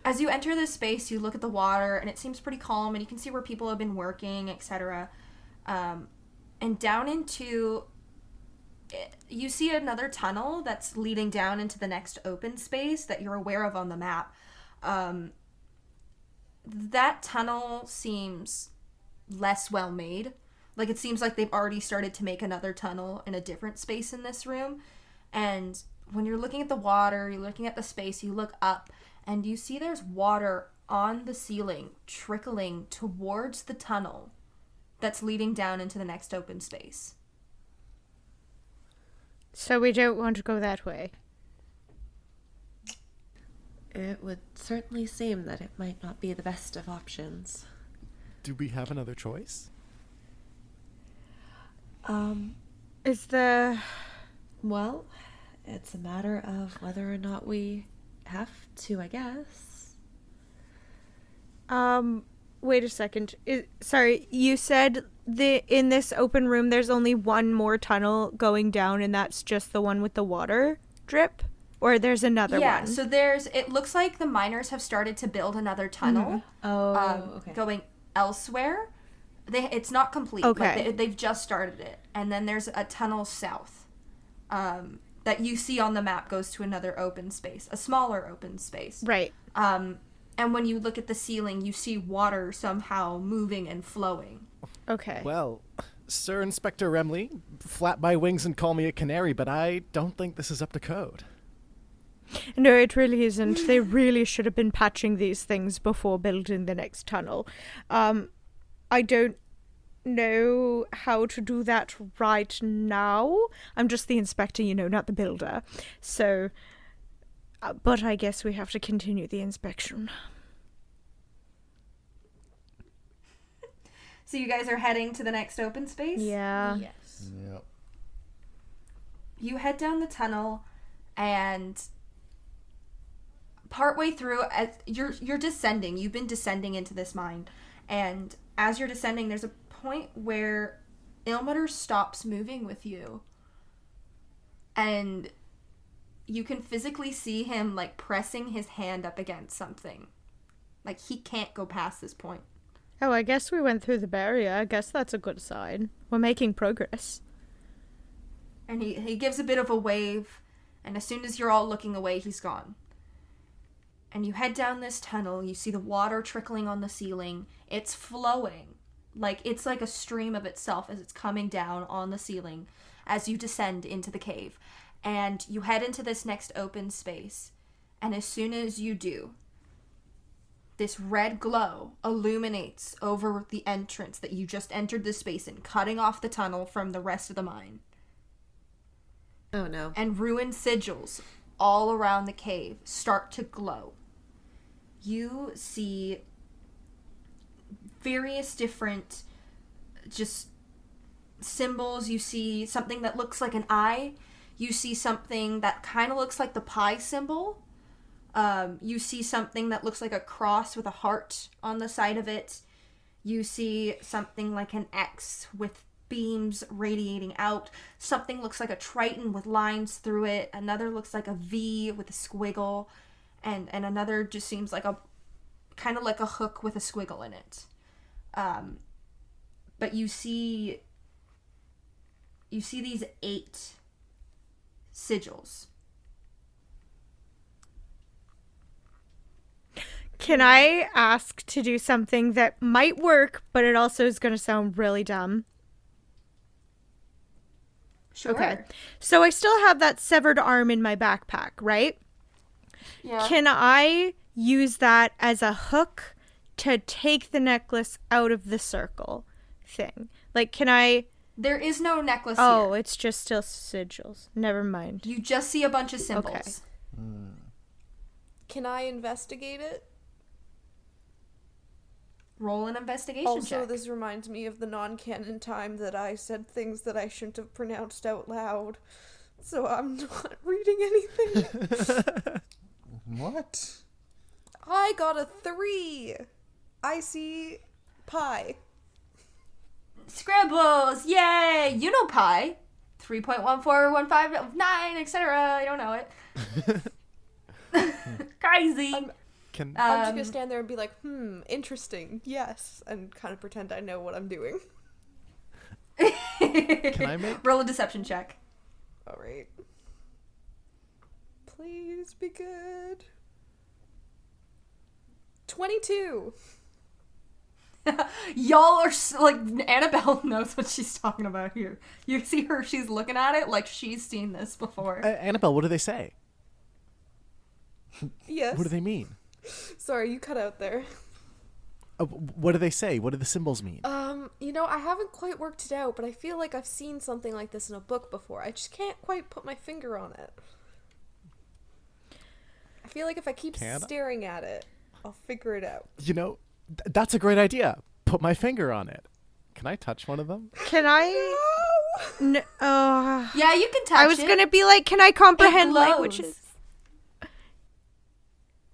As you enter this space, you look at the water and it seems pretty calm, and you can see where people have been working, etc. And down into you see another tunnel that's leading down into the next open space that you're aware of on the map. That tunnel seems less well made. Like, it seems like they've already started to make another tunnel in a different space in this room. And when you're looking at the water, you're looking at the space, you look up, and you see there's water on the ceiling trickling towards the tunnel that's leading down into the next open space. So we don't want to go that way. It would certainly seem that it might not be the best of options. Do we have another choice? Well, it's a matter of whether or not we have to, I guess. Wait a second. Sorry, you said in this open room there's only one more tunnel going down, and that's just the one with the water drip? Or there's another one? Yeah, so it looks like the miners have started to build another tunnel. Oh, okay. Going elsewhere. It's not complete. Okay. Like they've just started it. And then there's a tunnel south that you see on the map goes to another open space, a smaller open space. Right. And when you look at the ceiling, you see water somehow moving and flowing. Okay. Well, Sir Inspector Remley, flap my wings and call me a canary, but I don't think this is up to code. No, it really isn't. They really should have been patching these things before building the next tunnel. I don't know how to do that right now. I'm just the inspector, not the builder. So, but I guess we have to continue the inspection. So you guys are heading to the next open space? Yeah. Yes. Yep. You head down the tunnel, and partway through, as you're descending. You've been descending into this mine, and as you're descending, there's a point where Ilmater stops moving with you, and you can physically see him like pressing his hand up against something. Like, he can't go past this point. Oh, I guess we went through the barrier. I guess that's a good sign. We're making progress. And he gives a bit of a wave, and as soon as you're all looking away, he's gone. And you head down this tunnel, you see the water trickling on the ceiling. It's flowing. It's like a stream of itself as it's coming down on the ceiling as you descend into the cave. And you head into this next open space. And as soon as you do, this red glow illuminates over the entrance that you just entered the space in, cutting off the tunnel from the rest of the mine. Oh no. And ruined sigils all around the cave start to glow. You see various different just symbols. You see something that looks like an eye. You see something that kind of looks like the pi symbol. You see something that looks like a cross with a heart on the side of it. You see something like an X with beams radiating out. Something looks like a triton with lines through it. Another looks like a V with a squiggle. And another just seems like kind of like a hook with a squiggle in it. But you see these 8 sigils. Can I ask to do something that might work, but it also is going to sound really dumb? Sure. Okay. So I still have that severed arm in my backpack, right? Yeah. Can I use that as a hook to take the necklace out of the circle thing? Like, can I... There is no necklace Oh, here. it's just still sigils. Never mind. You just see a bunch of symbols. Okay. Can I investigate it? Roll an investigation Also, check. this reminds me of the non-canon time that I said things that I shouldn't have pronounced out loud. so I'm not reading anything. What? I got a 3. I see pi. Scribbles! Yay! You know pi. 3.14159, etc. I don't know it. Crazy. I'm Can just gonna stand there and be like, interesting, yes, and kind of pretend I know what I'm doing. can I make Roll a deception check. Alright. Please be good. 22. Y'all are like, Annabelle knows what she's talking about here. You see her, she's looking at it like she's seen this before. Annabelle? What do they say? Yes. What do they mean? Sorry, you cut out there. What do they say? What do the symbols mean? I haven't quite worked it out, but I feel like I've seen something like this in a book before. I just can't quite put my finger on it. I feel like if I keep staring at it, I'll figure it out. That's a great idea. Put my finger on it. Can I touch one of them? Can I? No. Yeah, you can touch it. I was gonna be like, can I comprehend It glows. languages?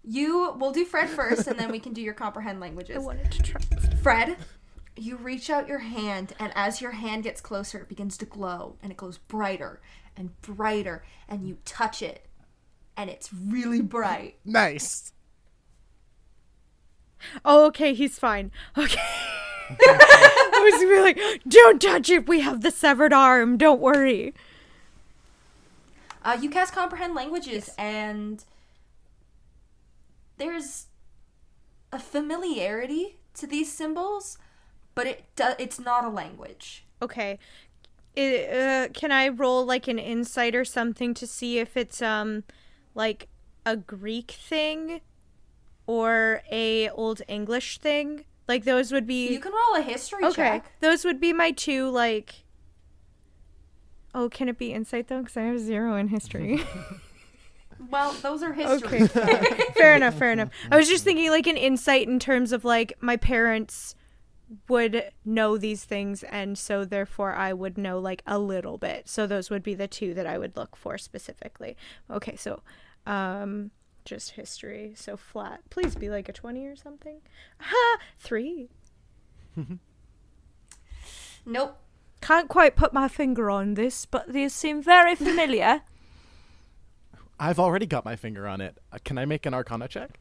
We'll do Fred first, and then we can do your comprehend languages. I wanted to try. Fred, you reach out your hand, and as your hand gets closer, it begins to glow, and it glows brighter and brighter, and you touch it, and it's really bright. Nice. Oh, okay, he's fine. Okay. I was gonna be like, don't touch it. We have the severed arm. Don't worry. You cast comprehend languages, and there's a familiarity to these symbols, but it's not a language. Okay. Can I roll like an insight or something to see if it's like a Greek thing or a Old English thing? Like those would be. You can roll a history check. Those would be my two like. Oh, can it be insight though? Because I have 0 in history. Well, those are history. Okay. Fair enough. I was just thinking like an insight in terms of like my parents would know these things, and so therefore I would know like a little bit. So those would be the two that I would look for specifically. Okay, so just history. So flat. Please be like a 20 or something. 3. Nope. Can't quite put my finger on this, but these seem very familiar. I've already got my finger on it. Can I make an Arcana check?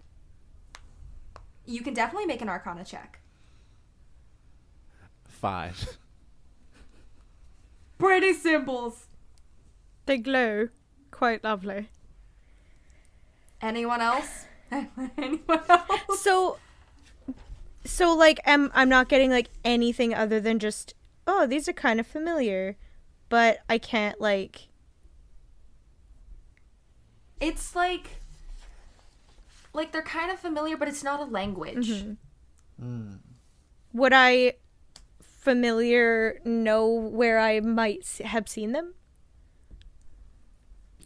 You can definitely make an Arcana check. 5. Pretty symbols. They glow. Quite lovely. Anyone else? Anyone else? So like I'm not getting like anything other than just, oh, these are kind of familiar, but I can't like. It's like they're kind of familiar, but it's not a language. Mm-hmm. Would I familiar know where I might have seen them?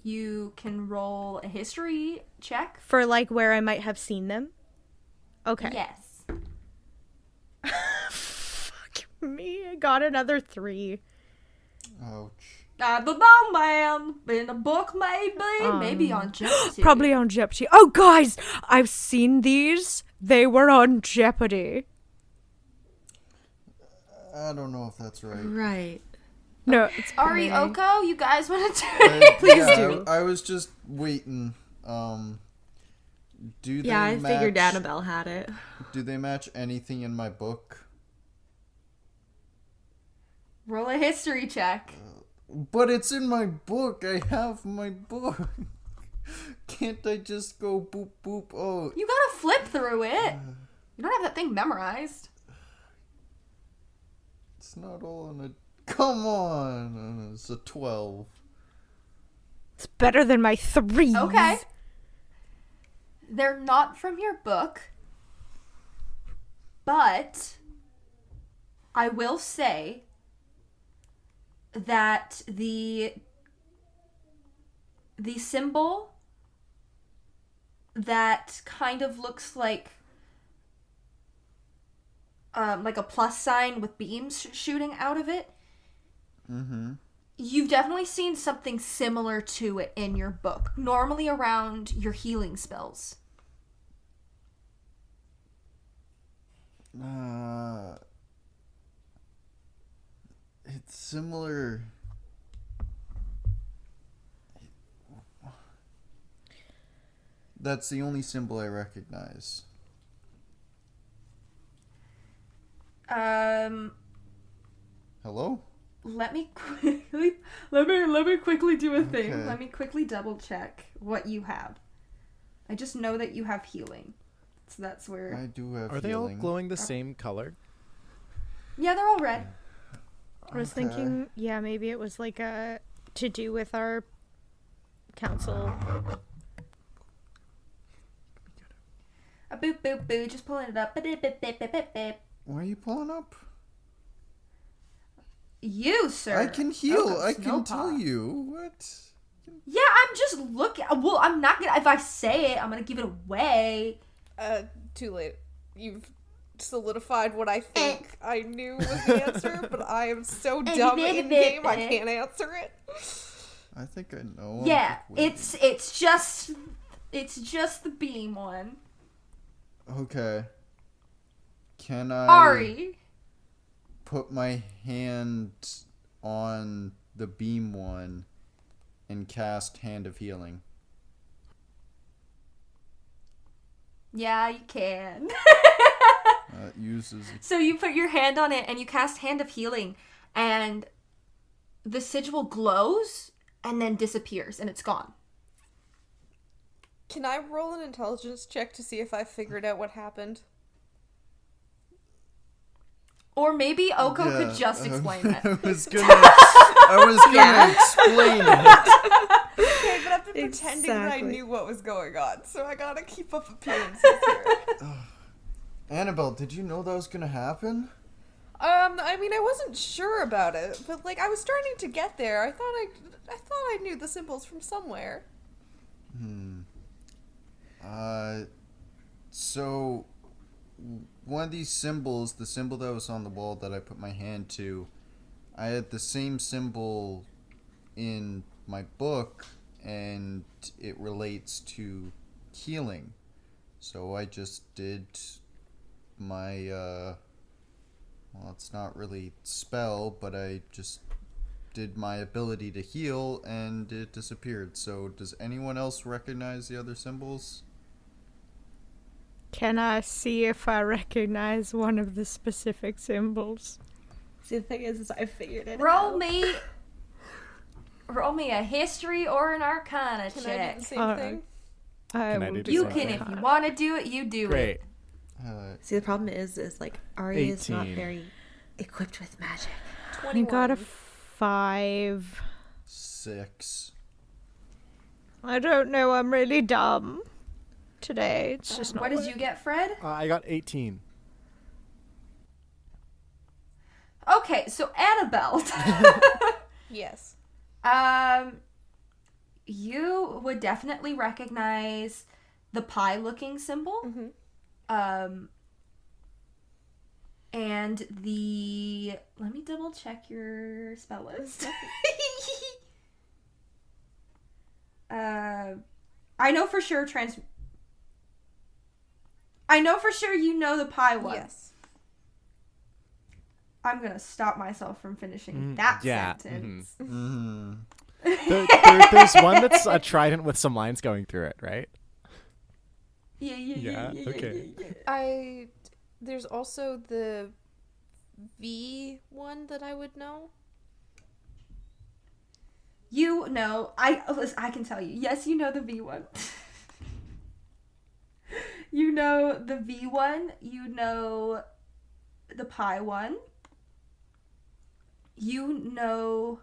You can roll a history check. For like where I might have seen them? Okay. Yes. Fuck me. I got another 3. Ouch. I don't know, man. In a book, maybe. Maybe on Jeopardy. Probably on Jeopardy. Oh, guys! I've seen these. They were on Jeopardy. I don't know if that's right. Right. No, it's Arioko, you guys want to do it? Please do. I was just waiting. Do they Yeah, I match, figured Annabelle had it. Do they match anything in my book? Roll a history check. But it's in my book. I have my book. Can't I just go boop boop? Oh, You gotta flip through it. You don't have that thing memorized. it's not all in a. Come on, it's a 12. It's better than my 3s. Okay. They're not from your book, but I will say that the symbol that kind of looks like a plus sign with beams shooting out of it. Mm-hmm. You've definitely seen something similar to it in your book, normally around your healing spells. It's similar. That's the only symbol I recognize. Hello? Let me quickly do a thing. Okay. Let me quickly double check what you have. I just know that you have healing. So that's where... I do have Are they all healing. glowing the same color? Yeah, they're all red. I was thinking, yeah, maybe it was like to do with our council. A boop boop boo, just pulling it up. Ba-dip-bip-bip-bip-bip-bip. Why are you pulling up? You, sir. I can heal. Oko I can Snowpaw. tell you. What? Yeah, I'm just looking. Well, I'm not gonna. If I say it, I'm gonna give it away. Too late. You've solidified what I think I knew was the answer, but I am so dumb in game I can't answer it. I think I know. Yeah, it's just the beam one. Okay. Can I Ari. put my hand on the beam one and cast Hand of Healing? Yeah, you can. It uses. So you put your hand on it and you cast Hand of Healing, and the sigil glows and then disappears and it's gone. Can I roll an intelligence check to see if I figured out what happened? Or maybe Oko could just explain it. I was gonna explain it. Okay, but I've been pretending that I Exactly. knew what was going on, so I gotta keep up appearances here. Annabelle, did you know that was gonna happen? I mean, I wasn't sure about it, but like I was starting to get there. I thought I knew the symbols from somewhere. So one of these symbols, the symbol that was on the wall that I put my hand to, I had the same symbol in my book, and it relates to healing. So I just did my, well, it's not really spell, but I just did my ability to heal, and it disappeared. So does anyone else recognize the other symbols? Can I see if I recognize one of the specific symbols? See, the thing is I figured it Roll out. me a history or an arcana Can I check. do the same thing? I Can I will do the You same can, thing? if you want to do it, you do Great. it. See, the problem is like Ari is not 18. very equipped with magic. I got a 5. 6. I don't know, I'm really dumb today. It's just not What did you get, Fred? I got 18. Okay, so Annabelle. Yes. You would definitely recognize the pie-looking symbol. And the... Let me double check your spell list. I know for sure you know the pie one. Yes. I'm gonna stop myself from finishing that yeah, sentence. There's one that's a trident with some lines going through it, right? Yeah. Okay. There's also the V one that I would know. You know, I can tell you. Yes, you know the V1. You know the V1. You know the pi one. You know,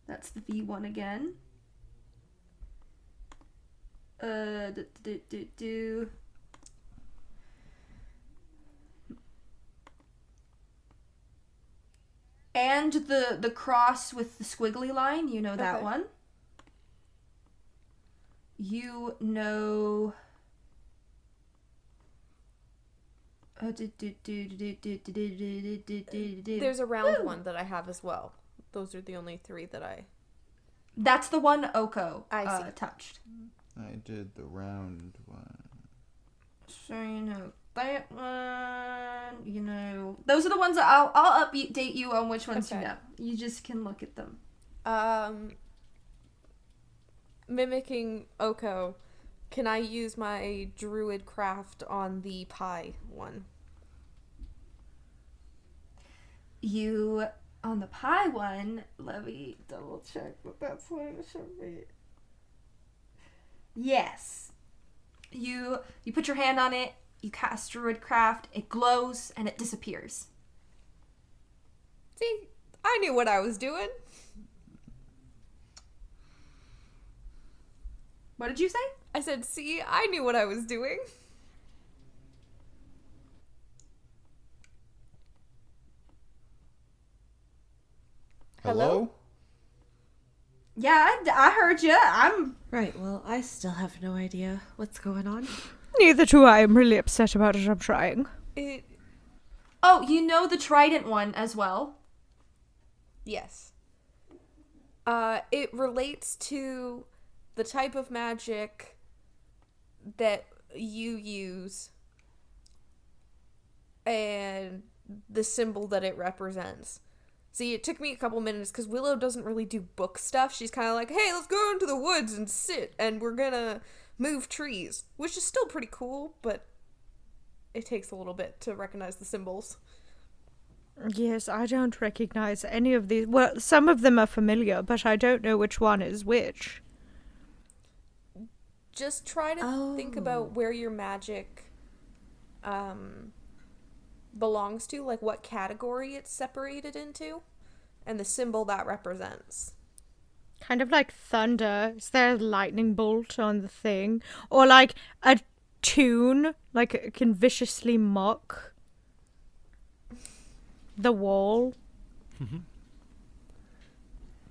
that's the V1 again. And the cross with the squiggly line, you know that Okay. one. You know... There's a round one that I have as well. those are the only 3 that I... That's the one Oko I see. touched. I did the round one. So that one. Those are the ones that I'll update you on which ones you Okay. know. You just can look at them. Mimicking Oko, can I use my druid craft on the pie one? You on the pie one. Let me double check what that's what it should be. Yes. You put your hand on it. You cast Druidcraft. It glows and it disappears. See, I knew what I was doing. What did you say? I said, see, I knew what I was doing. Hello? Yeah, I heard you. Right, well, I still have no idea what's going on. Neither do I. I'm really upset about it. I'm trying. Oh, you know the trident one as well. Yes. It relates to the type of magic that you use and the symbol that it represents. See, it took me a couple minutes because Willow doesn't really do book stuff. She's kind of like, hey, let's go into the woods and sit, and we're gonna move trees, which is still pretty cool, but it takes a little bit to recognize the symbols. Yes, I don't recognize any of these. Well, some of them are familiar, but I don't know which one is which. Just try to think about where your magic belongs to, like what category it's separated into, and the symbol that represents. Kind of like thunder. Is there a lightning bolt on the thing? Or like a tune, like it can viciously mock the wall.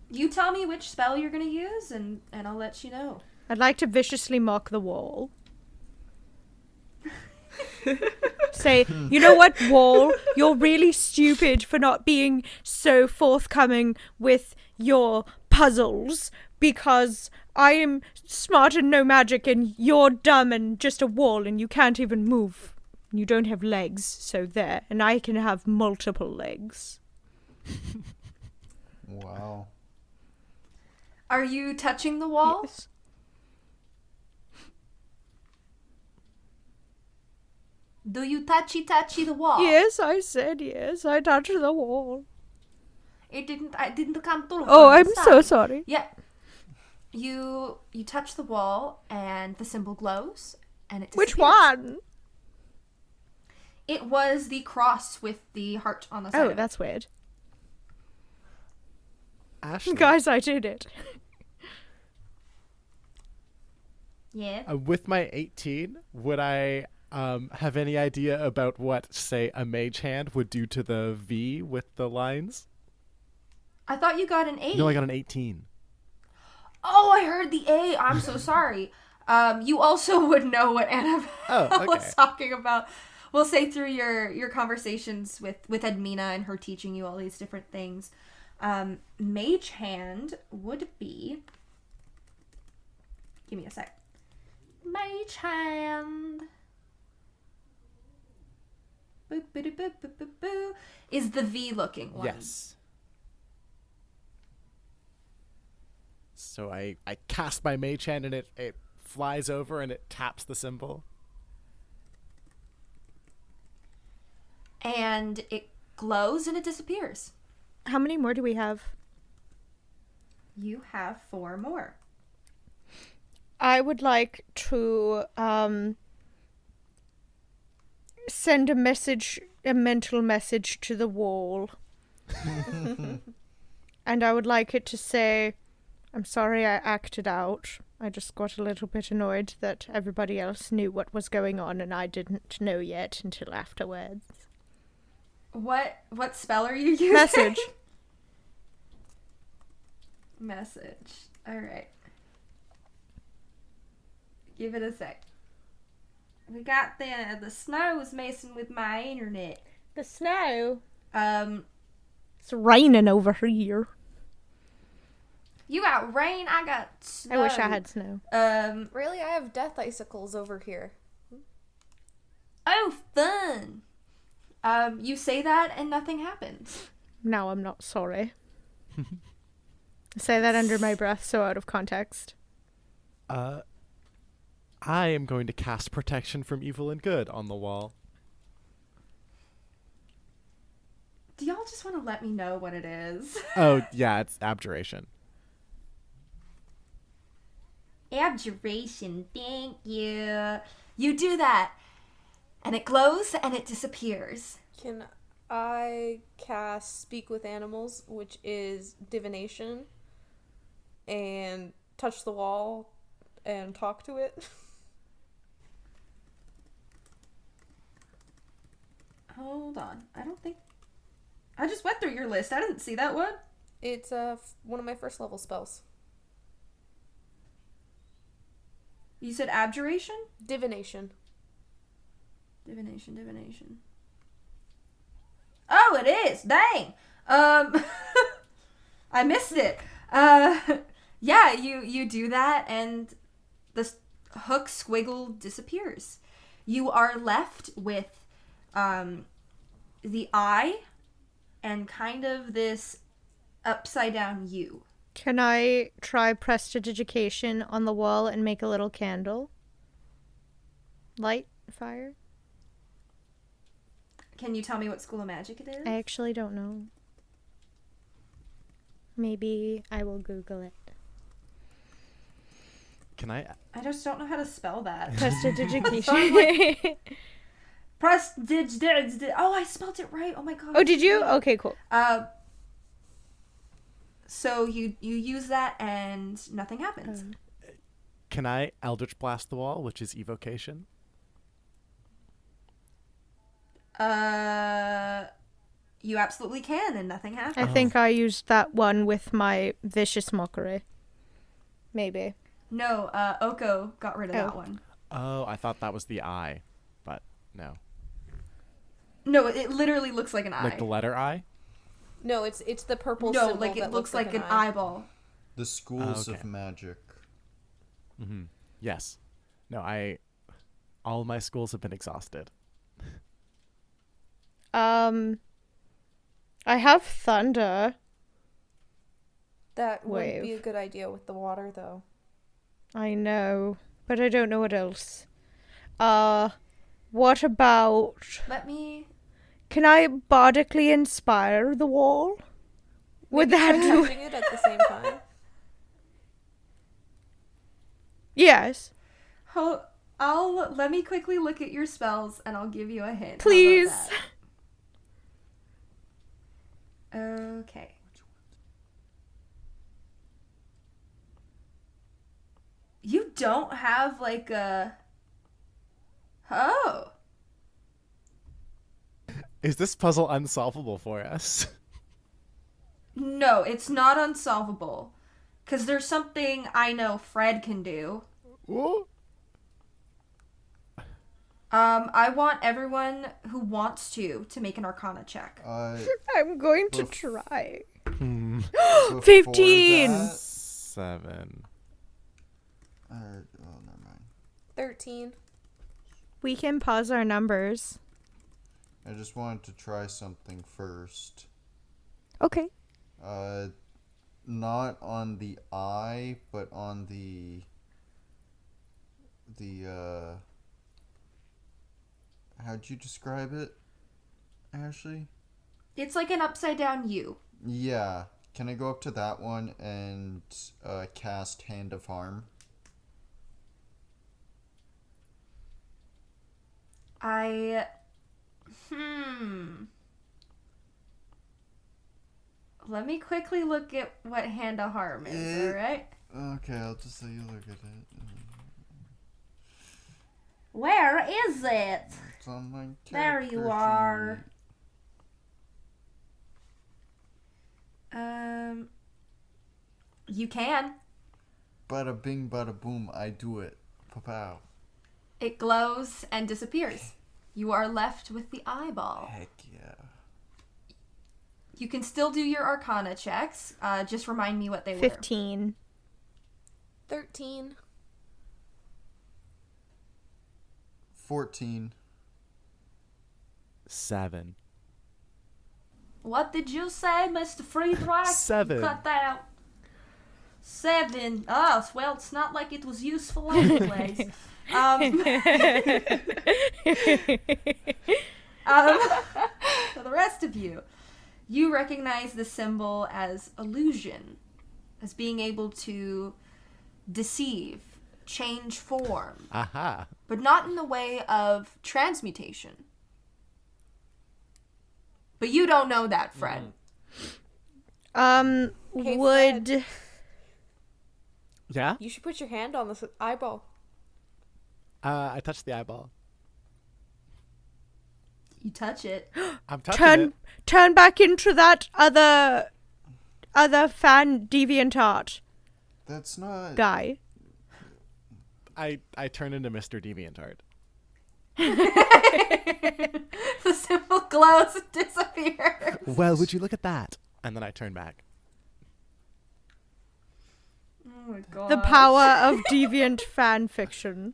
You tell me which spell you're gonna use, and I'll let you know. I'd like to viciously mock the wall. Say, you know what, wall? You're really stupid for not being so forthcoming with your puzzles because I am smart and no magic and you're dumb and just a wall and you can't even move. You don't have legs, so there. And I can have multiple legs. Wow. Are you touching the wall? Yes. Do you touchy the wall? Yes, I said yes. I touched the wall. I didn't come through. Oh, from I'm the so side. sorry. Yeah. You touch the wall and the symbol glows and it disappears. Which one? It was the cross with the heart on the side. Oh, of it. that's weird. Ashley, Guys, I did it. Yeah. with my 18, would I have any idea about what, say, a mage hand would do to the V with the lines? I thought you got an 8. No, I got an 18. Oh, I heard the A. I'm so sorry. You also would know what Annabelle was talking about. We'll say through your conversations with Edmina and her teaching you all these different things. Mage hand would be... Give me a sec. Mage hand... Boop, boop, boop, boop, boop, boop, is the V looking one. Yes. So I cast my mage hand and it flies over and it taps the symbol. And it glows and it disappears. How many more do we have? You have 4 more. I would like to send a mental message to the wall. And I would like it to say, I'm sorry I acted out. I just got a little bit annoyed that everybody else knew what was going on and I didn't know yet until afterwards. What spell are you using? Message. Message. Alright. Give it a sec. We got the snow's messing with my internet. The snow. Um, It's raining over here. You got rain, I got snow. I wish I had snow. Really, I have death icicles over here. Oh, fun. You say that and nothing happens. No, I'm not sorry. Say that under my breath, so out of context. I am going to cast protection from evil and good on the wall. Do y'all just want to let me know what it is? Oh, yeah, it's abjuration. Abjuration, thank you. You do that, and it glows and it disappears. Can I cast Speak with Animals, which is divination, and touch the wall and talk to it? Hold on. I don't think... I just went through your list. I didn't see that one. It's one of my first level spells. You said abjuration? Divination. Divination. Oh, it is. Dang. I missed it. Yeah, you do that and the hook squiggle disappears. You are left with the eye and kind of this upside down U. Can I try prestidigitation on the wall and make a little candle? Light? Fire? Can you tell me what school of magic it is? I actually don't know. Maybe I will Google it. Can I? I just don't know how to spell that. Prestidigitation. Oh, I spelled it right. Oh my god. Oh, did you? Okay, cool. So you use that and nothing happens. Can I Eldritch Blast the wall, which is evocation? You absolutely can, and nothing happens. I think I used that one with my vicious mockery. Maybe. No, Oko got rid of that one. Oh, I thought that was the eye, but no. No, it literally looks like an eye. Like the letter I? No, it's the purple No, symbol like it that looks like an eyeball. The schools okay. of magic. Mm-hmm. Yes. No, all of my schools have been exhausted. I have thunder. That wouldn't be Wave. a good idea with the water, though. I know, but I don't know what else. What about... Let me... Can I bardically inspire the wall? Would Maybe that try do touching it at the same time? Yes. Let me quickly look at your spells and I'll give you a hint. How about Please. that? Okay. You don't have like a... Oh. Is this puzzle unsolvable for us? No, it's not unsolvable. Because there's something I know Fred can do. What? I want everyone who wants to make an Arcana check. I'm going to try. Before 15! that- 7. oh, never mind. 13. We can pause our numbers. I just wanted to try something first. Okay. Not on the eye, but on the how'd you describe it, Ashley? It's like an upside down U. Yeah. Can I go up to that one and cast Hand of Harm? Let me quickly look at what Hand of Harm is, alright? Okay, I'll just let you look at it. Where is it? It's on my There you character are. sheet. You can. Bada bing, bada boom, I do it. Pow. It glows and disappears. You are left with the eyeball. Heck yeah. You can still do your Arcana checks. Just remind me what they were. 15. 13. 14. 7. What did you say, Mr. Friedreich? 7. Cut that out. 7. Oh, well, it's not like it was useful anyways. So the rest of you, you recognize the symbol as illusion, as being able to deceive, change form, Aha. but not in the way of transmutation. But you don't know that, Fred. Hey, Would... Yeah? You should put your hand on this eyeball. I touched the eyeball. You touch it. I'm touching it. Turn back into that other fan deviant art That's not. guy. I turn into Mr. DeviantArt. The symbol glows and disappears. Well, would you look at that? And then I turn back. Oh my god. The power of deviant fan fiction.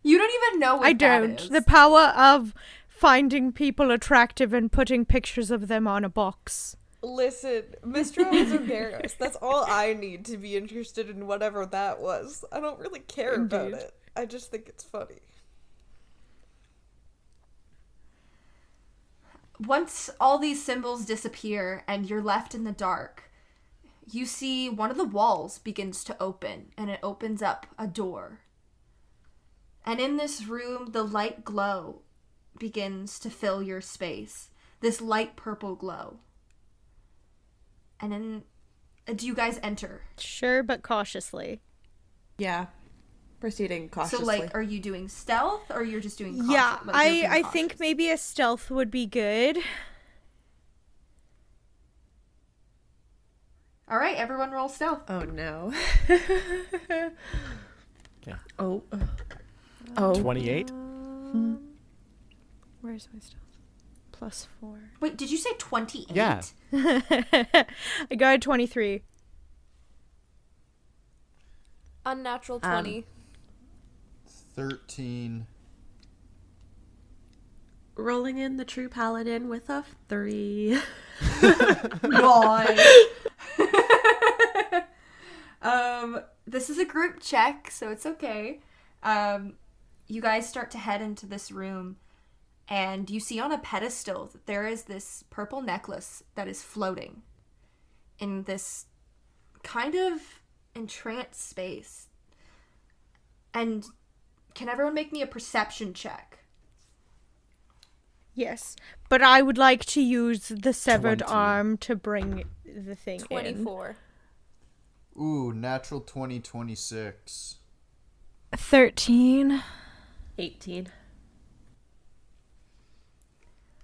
You don't even know what I that don't. is. The power of finding people attractive and putting pictures of them on a box. Listen, Mistral is embarrassed. That's all I need to be interested in whatever that was. I don't really care about Indeed. it. I just think it's funny. Once all these symbols disappear and you're left in the dark, you see one of the walls begins to open, and it opens up a door. And in this room, the light glow begins to fill your space. This light purple glow. And then, do you guys enter? Sure, but cautiously. Yeah. Proceeding cautiously. So, like, are you doing stealth, or you're just doing caution? Yeah, like, you're being I think cautious? maybe a stealth would be good. All right, everyone roll stealth. Oh no. Okay. Oh. Oh. 28? Where's my stealth? +4. Wait, did you say 28? Yeah. I got a 23. Unnatural 20. 13. Rolling in the true paladin with a 3. God. This is a group check, so it's okay. You guys start to head into this room, and you see on a pedestal that there is this purple necklace that is floating in this kind of entranced space. And can everyone make me a perception check? Yes, but I would like to use the severed 20. arm to bring the thing in. 24. Ooh, natural 20, 26. 13. 18.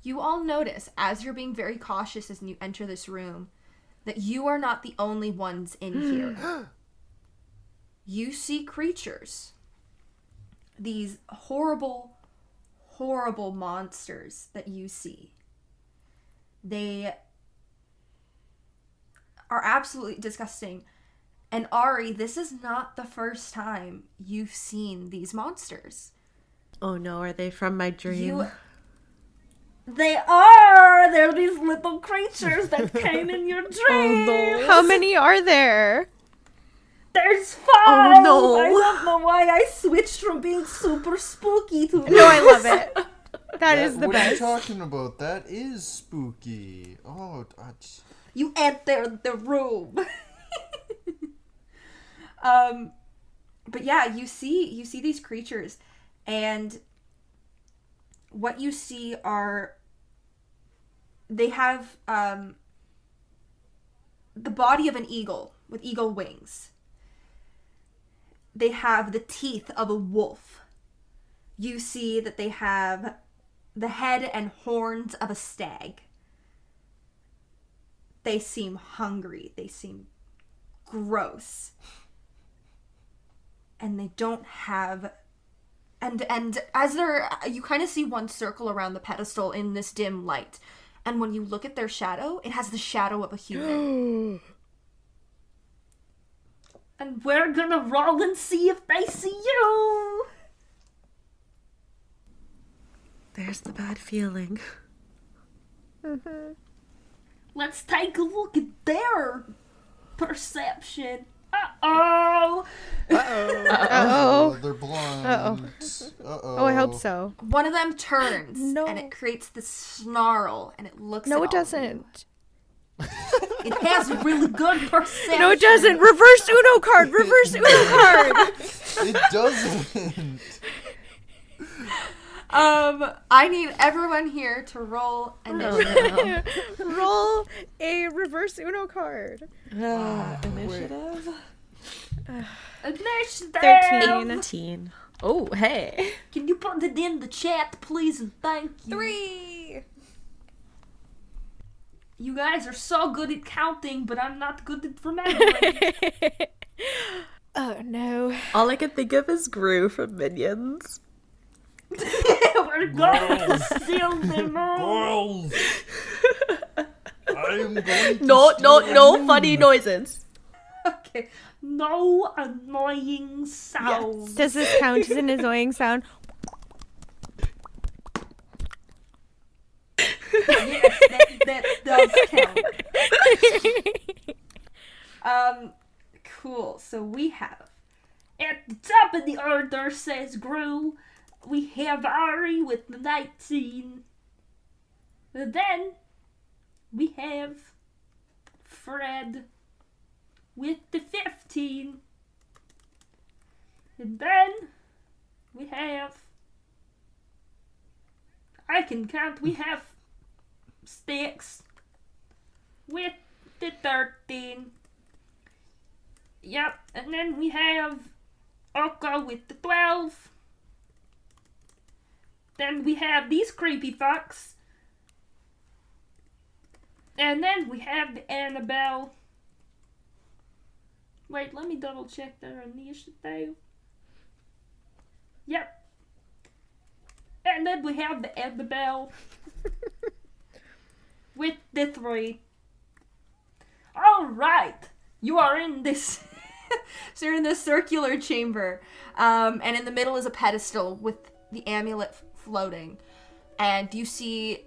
You all notice, as you're being very cautious as you enter this room, that you are not the only ones in here. You see creatures. These horrible, horrible monsters that you see. They are absolutely disgusting. And Ari, this is not the first time you've seen these monsters. Oh no, are they from my dream? They are! They're these little creatures that came in your dream! How many are there? There's 5! Oh, no. I don't know why I switched from being super spooky to No, I love it. That is the What are you best. talking about? That is spooky. Oh, You entered the room. But yeah, you see these creatures, and what you see are, they have the body of an eagle with eagle wings. They have the teeth of a wolf. You see that they have the head and horns of a stag. They seem hungry. They seem gross. And they don't have... And as they're... You kind of see one circle around the pedestal in this dim light. And when you look at their shadow, it has the shadow of a human. And we're gonna roll and see if they see you. There's the bad feeling. Let's take a look at their perception. Uh-oh. Uh-oh. They're blind. Uh-oh. Oh, I hope so. One of them turns, No. and it creates this snarl, and it looks No, at it all of you. doesn't. It has a really good perception. No, it doesn't. Reverse Uno card. Reverse Uno card. It doesn't. I need everyone here to roll initiative. Roll a reverse Uno card. Initiative? Initiative. 13. 18. Oh, hey. Can you put it in the chat, please, and thank you. 3. You guys are so good at counting, but I'm not good at remembering. Oh no. All I can think of is Gru from Minions. We're going to steal them all. Girls. I'm going to No funny noises. Okay. No annoying sounds. Does this count as an annoying sound? Yes, that does count. Cool. So we have at the top of the order says Gru. We have Ari with the 19. And then we have Fred with the 15. And then we have, I can count, we have Sticks with the 13. Yep, and then we have Oko with the 12. Then we have these creepy fucks. And then we have the Annabelle. Wait, let me double check their initiative. Yep. And then we have the Annabelle. With the 3. Alright. You are in this. So you're in this circular chamber. And in the middle is a pedestal with the amulet floating. And you see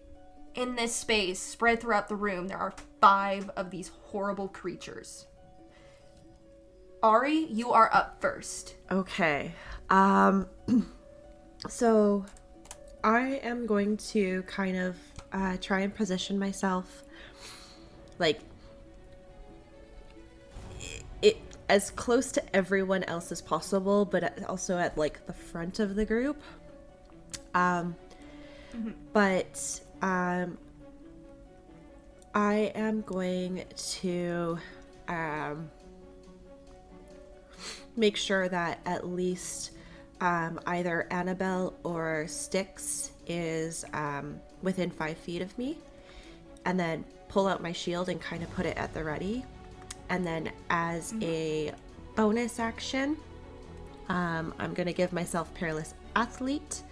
in this space, spread throughout the room, there are 5 of these horrible creatures. Ari, you are up first. Okay. So I am going to kind of try and position myself like it as close to everyone else as possible, but also at like the front of the group. But I am going to make sure that at least either Annabelle or Styx is within 5 feet of me, and then pull out my shield and kind of put it at the ready. And then as a bonus action, I'm going to give myself Perilous Athlete,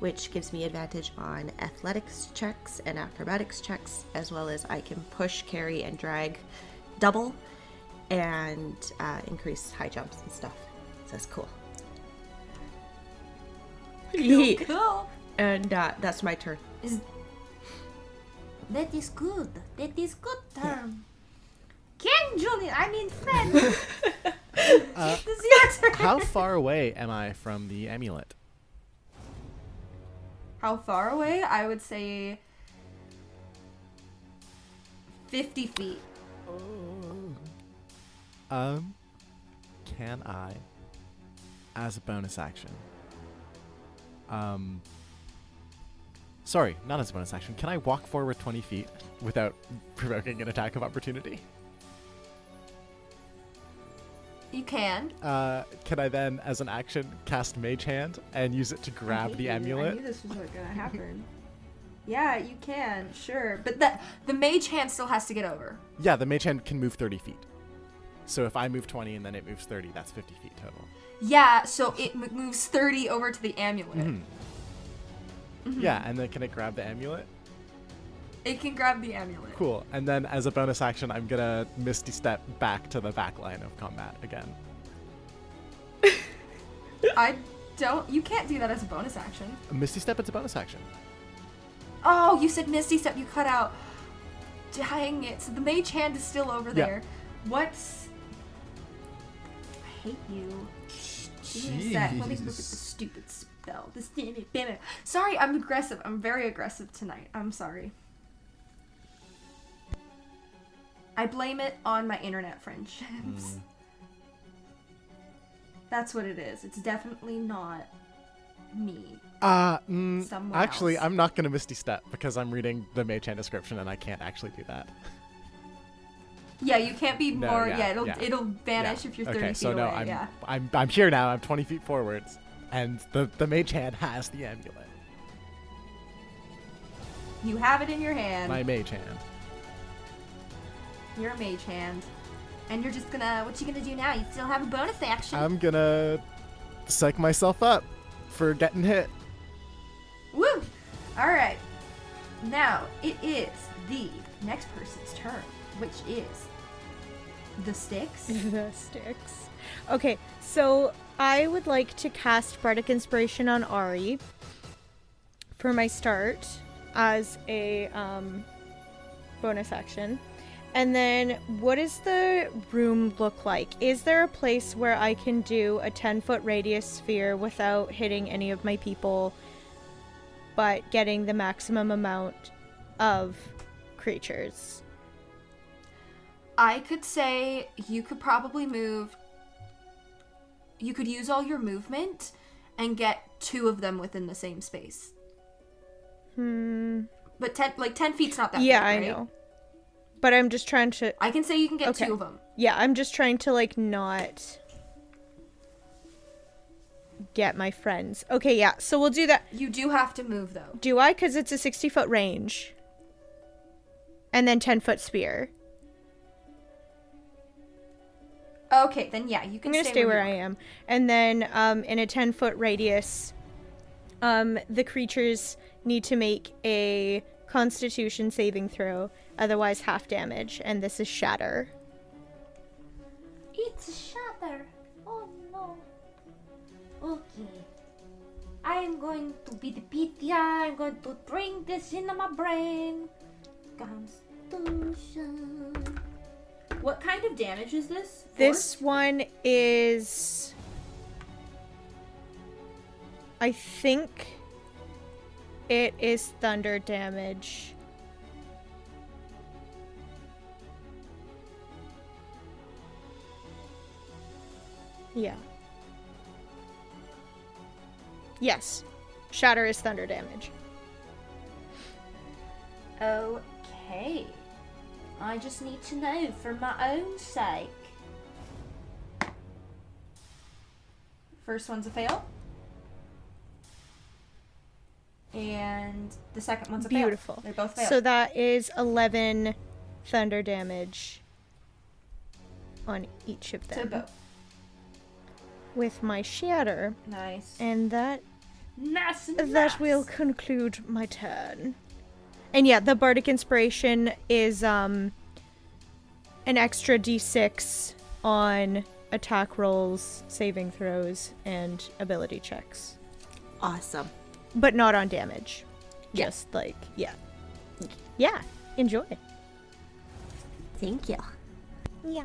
which gives me advantage on athletics checks and acrobatics checks, as well as I can push, carry, and drag double, and increase high jumps and stuff. So that's cool. Cool. And that's my turn. That is good. That is good term. Ken Julian, I mean Fred. This is your turn. How far away am I from the amulet? How far away? I would say 50 feet. Can I, as a bonus action, sorry, not as a bonus action, can I walk forward 20 feet without provoking an attack of opportunity? You can. Can I then, as an action, cast Mage Hand and use it to grab the amulet? I knew this was gonna happen. Yeah, you can, sure. But the mage hand still has to get over. Yeah, the Mage Hand can move 30 feet. So if I move 20 and then it moves 30, that's 50 feet total. Yeah, so it moves 30 over to the amulet. Yeah, and then can it grab the amulet? It can grab the amulet. Cool. And then as a bonus action, I'm gonna Misty Step back to the back line of combat again. You can't do that as a bonus action. A Misty Step, it's a bonus action. Oh, you said Misty Step, you cut out. Dang it. So the mage hand is still over there. What's... I hate you. Give me a sec. Let me look at the stupid spell. Sorry, I'm aggressive. I'm very aggressive tonight. I'm sorry. I blame it on my internet friendships. That's what it is. It's definitely not me. Someone Actually, else. I'm not gonna Misty Step because I'm reading the mage hand description and I can't actually do that. Yeah, you can't be No, more. yeah, It'll vanish if you're 30 okay, feet so no, away. I'm here now. I'm 20 feet forwards, and the mage hand has the amulet. You have it in your hand. My mage hand. You're a mage hand. And you're just gonna... What you gonna do now? You still have a bonus action. I'm gonna psych myself up for getting hit. Woo! Alright. Now, it is the next person's turn, which is... The Sticks. The Sticks. Okay, so I would like to cast Bardic Inspiration on Ari for my start as a bonus action. And then, what does the room look like? Is there a place where I can do a 10-foot radius sphere without hitting any of my people, but getting the maximum amount of creatures? I could say you could probably move... You could use all your movement and get 2 of them within the same space. But 10 feet's not that Yeah, big, right? I know. But I'm just trying to... I can say you can get Okay. 2 of them. Yeah, I'm just trying to, like, not get my friends. Okay, yeah, so we'll do that. You do have to move, though. Do I? Because it's a 60-foot range. And then 10-foot spear. Okay, then yeah, you can I'm going to stay where I am. And then in a 10-foot radius, the creatures need to make a Constitution saving throw, otherwise half damage, and this is Shatter. It's a shatter. Oh no. Okay. I am going to be the Pitya. I'm going to drink this into my brain. Constitution. What kind of damage is this? This one is... I think it is thunder damage. Yeah. Yes. Shatter is thunder damage. Okay. I just need to know for my own sake. First one's a fail. And the second one's a fail. Beautiful. They both fail. So that is 11 thunder damage on each of to them. both. With my shatter. Nice. And that Nice. will conclude my turn. And yeah, the Bardic Inspiration is an extra d6 on attack rolls, saving throws, and ability checks. Awesome. But not on damage. Yeah. Just like, yeah. Yeah, enjoy. Thank you. Yeah.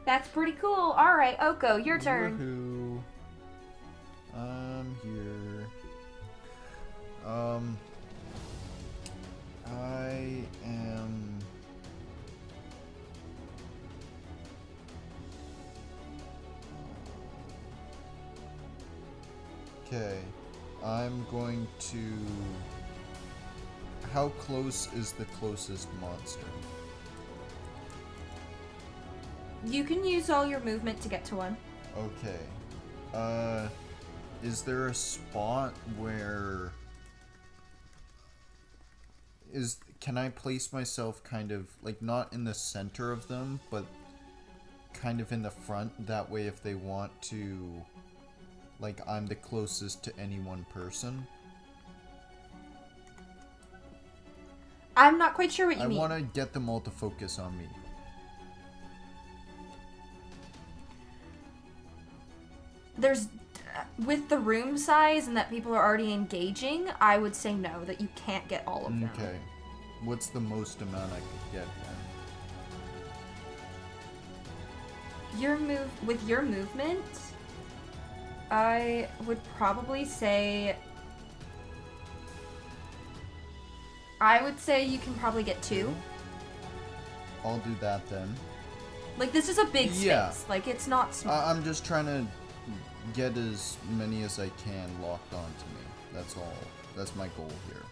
That's pretty cool. Alright, Oko, your turn. Woohoo. I'm here. I am... Okay. I'm going to... How close is the closest monster? You can use all your movement to get to one. Okay. Is there a spot where... Can I place myself kind of, like, not in the center of them, but kind of in the front? That way if they want to, like, I'm the closest to any one person? I'm not quite sure what you I mean. want to get them all to focus on me. There's with the room size and that people are already engaging, I would say no, that you can't get all of them. Okay. What's the most amount I could get then? With your movement, I would probably say you can probably get 2. I'll do that then. Like, this is a big space. Yeah. Like, it's not small. I'm just trying to get as many as I can locked onto me. That's all. That's my goal here.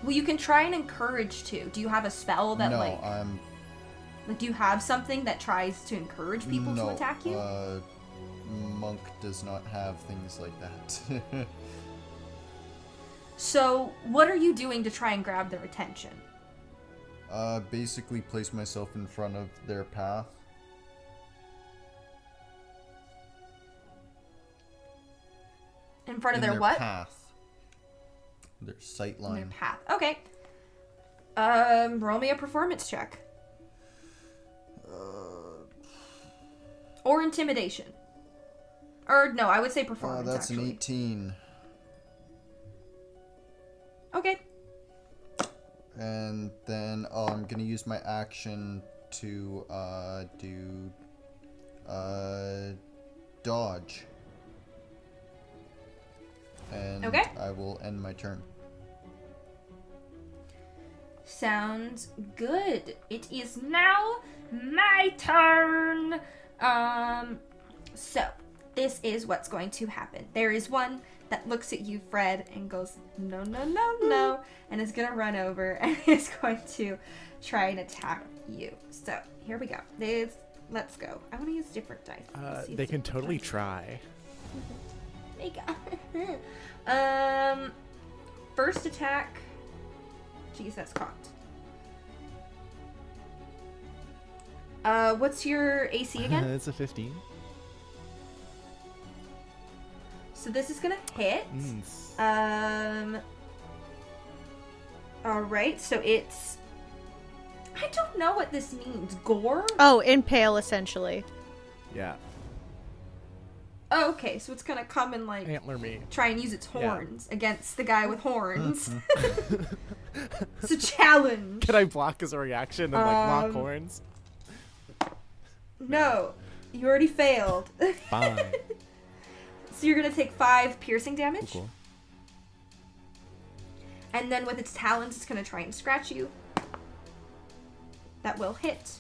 Well, you can try and encourage to. Do you have a spell that, no, like, do you have something that tries to encourage people to attack you? Monk does not have things like that. So, what are you doing to try and grab their attention? Basically place myself in front of their path. In front of In their what? Path. Their sight line. Their path. Okay. Roll me a performance check. Or intimidation. Or, no, I would say performance, That's actually. an 18. Okay. And then I'm gonna use my action to do dodge. And Okay. I will end my turn. Sounds good. It is now my turn. So this is what's going to happen. There is one that looks at you, Fred, and goes, no, no, no, no, and is gonna run over and is going to try and attack you. So here we go. Let's go. I want to use different dice. Let's see if They it's can different totally dice. try. First attack. Jeez, that's cocked. What's your AC again? It's a 15. So this is gonna hit. All right. So it's. I don't know what this means. Gore. Oh, impale, essentially. Yeah. Oh, okay. So it's gonna come and like Antler me. try and use its Yeah. horns against the guy with horns. It's a challenge. Can I block his reaction and like lock horns? No, you already failed. Fine. So you're gonna take 5 piercing damage, Cool. and then with its talons, it's gonna try and scratch you. That will hit.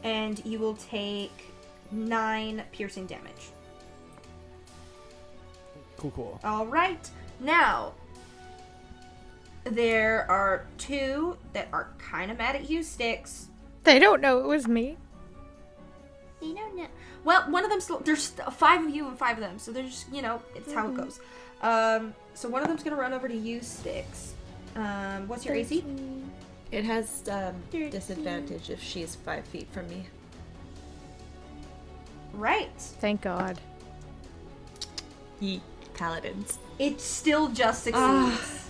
And you will take 9 piercing damage. Cool. All right. Now, there are 2 that are kind of mad at you, Styx. They don't know it was me. They don't know. Well, one of them. There's 5 of you and 5 of them, so there's it's how it goes. So one of them's gonna run over to you, Styx. What's your AC? It has disadvantage if she's 5 feet from me. Right. Thank God. Yeet, paladins. It still just succeeds.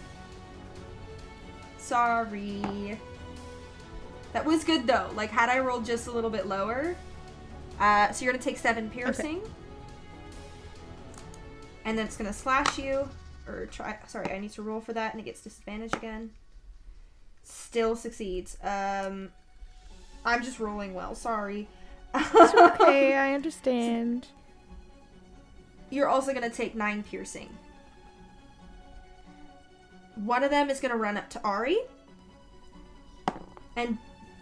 Sorry. That was good though. Like, had I rolled just a little bit lower. So you're gonna take 7 piercing. Okay. And then it's gonna slash you. Or try. Sorry, I need to roll for that, and it gets disadvantage again. Still succeeds. I'm just rolling well. Sorry. It's okay. I understand. You're also gonna take 9 piercing. One of them is gonna run up to Ari. And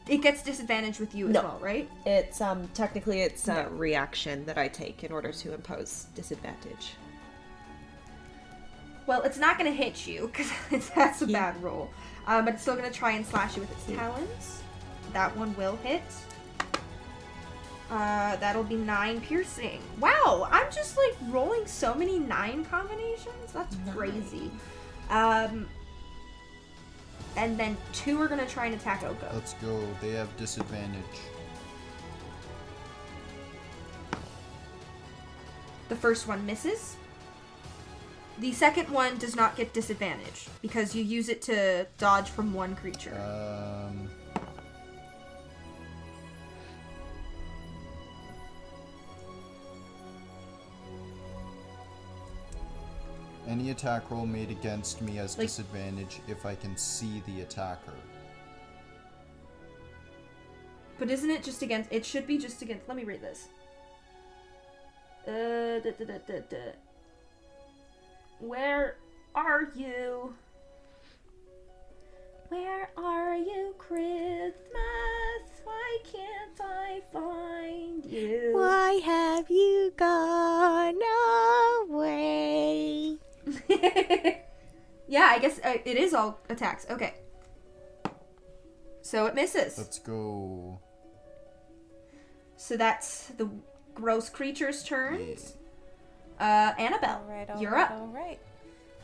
it gets disadvantage with you as well, right? It's technically it's a reaction that I take in order to impose disadvantage. Well, it's not gonna hit you because that's a bad roll. But it's still gonna try and slash you with its talons. That one will hit. That'll be 9 piercing. Wow, I'm just like rolling so many 9 combinations. That's crazy. And then 2 are gonna try and attack Oko. Let's go. They have disadvantage. The first one misses. The second one does not get disadvantage because you use it to dodge from one creature. Any attack roll made against me has Like- disadvantage if I can see the attacker. But isn't it just against? It should be just against. Let me read this. Where are you? Where are you, Christmas? Why can't I find you? Why have you gone away? Yeah, I guess it is all attacks. Okay. So it misses. Let's go. So that's the gross creature's turns. Annabelle, you're up. Alright.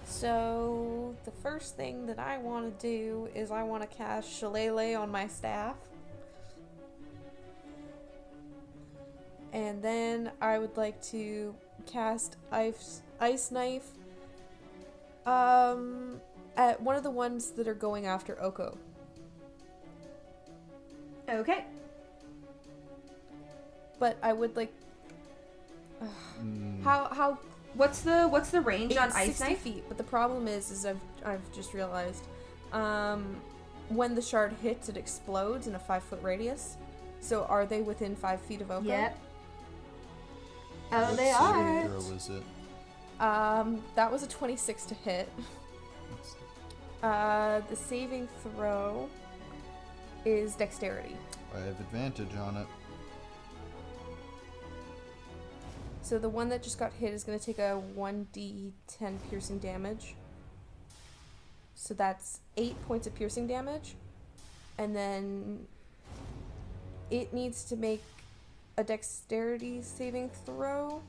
So, the first thing that I want to do is I want to cast Shillelagh on my staff. And then I would like to cast Ice Knife at one of the ones that are going after Oko. Okay. But I would like... How What's the range on it's Ice 60 Knife? feet, but the problem is I've just realized, when the shard hits, it explodes in a 5-foot radius. So are they within 5 feet of Oko? Yep. Oh, What they saving are. throw is it? That was a 26 to hit. The saving throw is dexterity. I have advantage on it. So the one that just got hit is going to take a 1d10 piercing damage. So that's 8 points of piercing damage. And then it needs to make a dexterity saving throw.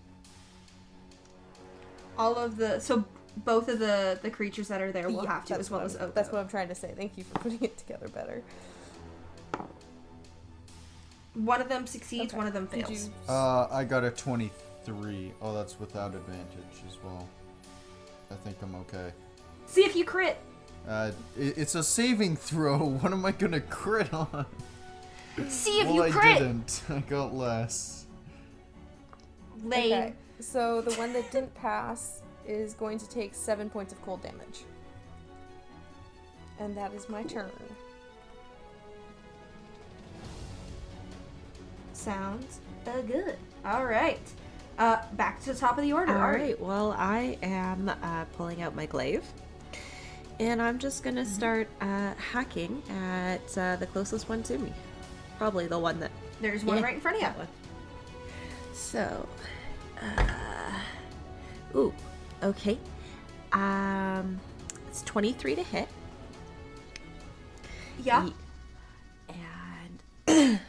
Both of the creatures that are there will Yeah, have to, as well as Oko. That's what I'm trying to say. Thank you for putting it together better. One of them succeeds, Okay. one of them Did fails. you- I got a 23. Oh, that's without advantage as well. I think I'm okay. See if you crit. It's a saving throw. What am I gonna crit on? See if well, you I crit. didn't. I got less. Lame. Okay, so the one that didn't pass is going to take 7 points of cold damage. And that is my turn. Sounds good. All right. Back to the top of the order. All right. Well, I am pulling out my glaive, and I'm just gonna start hacking at the closest one to me. Probably the one that. There's one Yeah, right in front of you. that one. So, ooh, okay. It's 23 to hit. Yeah. And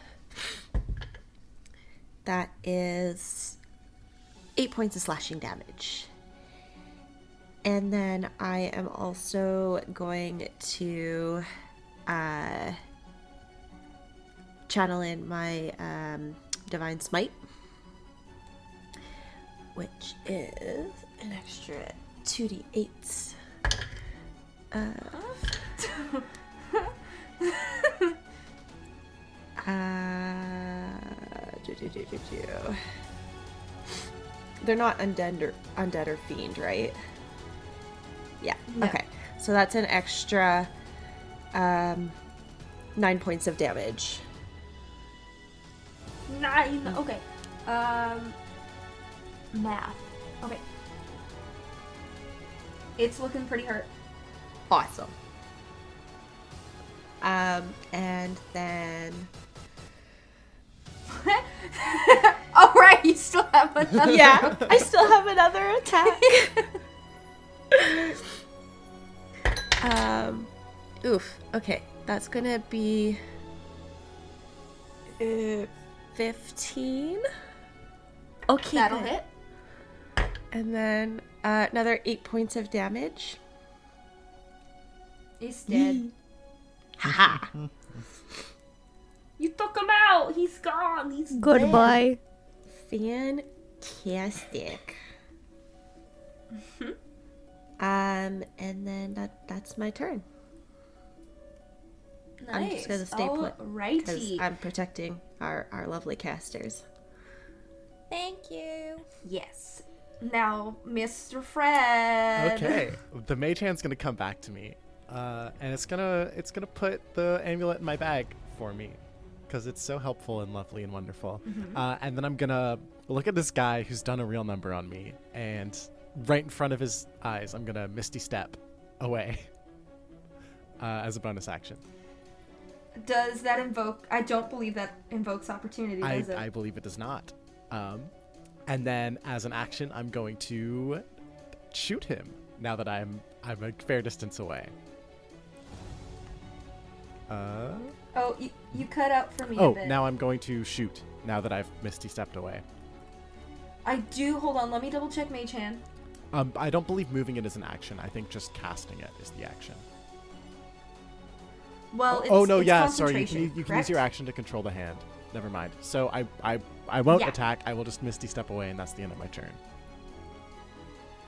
that is 8 points of slashing damage. And then I am also going to channel in my Divine Smite, which is an extra 2d8. They're not undead or fiend, right? Yeah. No. Okay. So that's an extra 9 points of damage. 9. Okay. Math. Okay. It's looking pretty hurt. Awesome. And then Oh right, you still have another. yeah, I still have another attack. Oof. Okay, that's gonna be 15. Okay, That'll good. hit. And then another 8 points of damage. He's dead. Haha. You took him out. He's gone. He's dead. Goodbye. Fantastic. And then that's my turn. Nice. I'm just gonna stay put because Alrighty. I'm protecting our lovely casters. Thank you. Yes. Now, Mr. Fred. Okay, the mage hand's gonna come back to me, and it's gonna put the amulet in my bag for me, because it's so helpful and lovely and wonderful. And then I'm gonna look at this guy who's done a real number on me, and right in front of his eyes, I'm gonna misty step away as a bonus action. Does that invoke? I don't believe that invokes opportunity, does it? I believe it does not. And then as an action, I'm going to shoot him now that I'm a fair distance away. Oh, you cut out for me a Oh, bit. now I'm going to shoot now that I've misty stepped away. I do. Hold on. Let me double check Mage Hand. I don't believe moving it is an action. I think just casting it is the action. Well, it's, oh no, it's yeah, sorry. You can use correct? your action to control the hand. Never mind. So I won't Yeah. attack. I will just misty step away, and that's the end of my turn.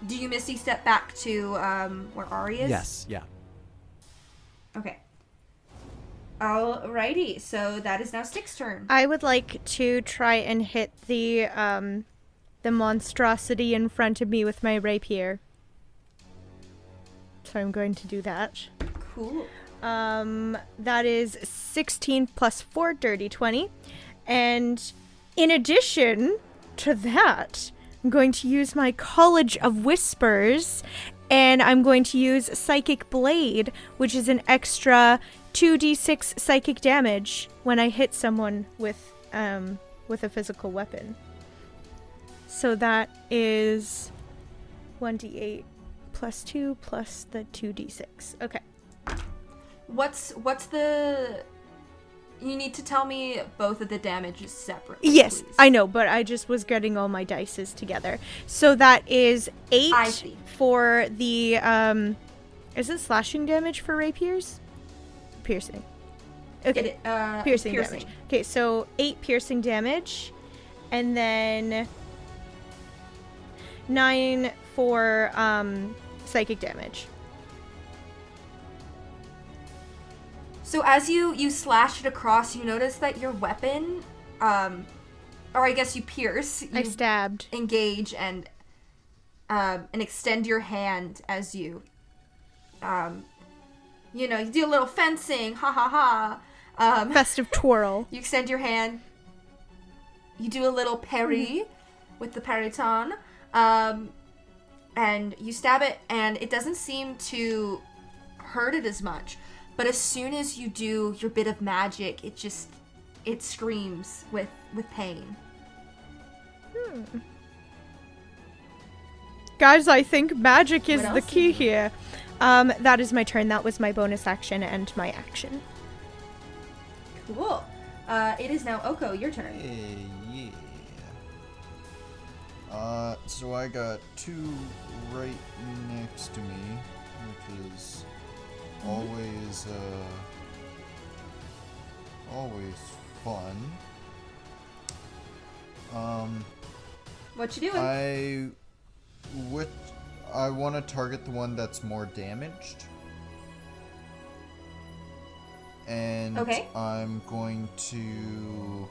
Do you Misty step back to where Ari is? Yes. Yeah. Okay. Alrighty. So that is now Stick's turn. I would like to try and hit the monstrosity in front of me with my rapier. So I'm going to do that. Cool. That is 16 plus 4, dirty 20. And in addition to that, I'm going to use my College of Whispers, and I'm going to use Psychic Blade, which is an extra 2d6 psychic damage when I hit someone with a physical weapon. So that is 1d8 plus 2 plus the 2d6. Okay. What's the? You need to tell me both of the damages separately. Yes, please. I know, but I just was getting all my dices together. So that is 8 I see. for the is it slashing damage for rapiers? Piercing. Okay. Piercing damage. Okay, so 8 piercing damage, and then 9 for psychic damage. So as you slash it across, you notice that your weapon, or I guess you pierce. I You stabbed. engage and extend your hand as you, you do a little fencing, ha ha ha. Festive twirl. You extend your hand. You do a little parry with the pariton, and you stab it, and it doesn't seem to hurt it as much. But as soon as you do your bit of magic, it screams with pain. Guys, I think magic is What the else key is it? here. That is my turn. That was my bonus action and my action. Cool. It is now Oko, your turn. Yeah. So I got 2 right next to me, which is always fun. What you doing? I want to target the one that's more damaged. And Okay. I'm going to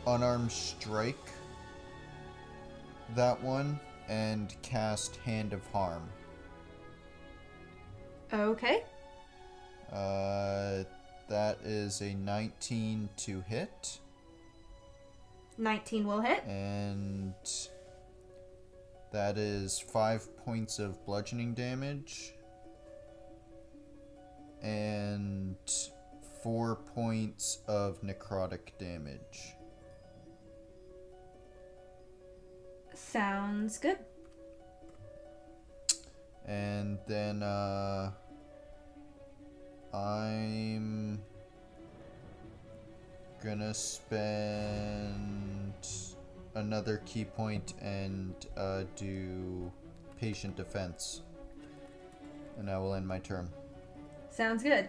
unarmed strike that one and cast Hand of Harm. Okay. That is a 19 to hit. 19 will hit. And that is 5 points of bludgeoning damage. And 4 points of necrotic damage. Sounds good. And then I'm gonna spend another key point and do patient defense. And I will end my turn. Sounds good.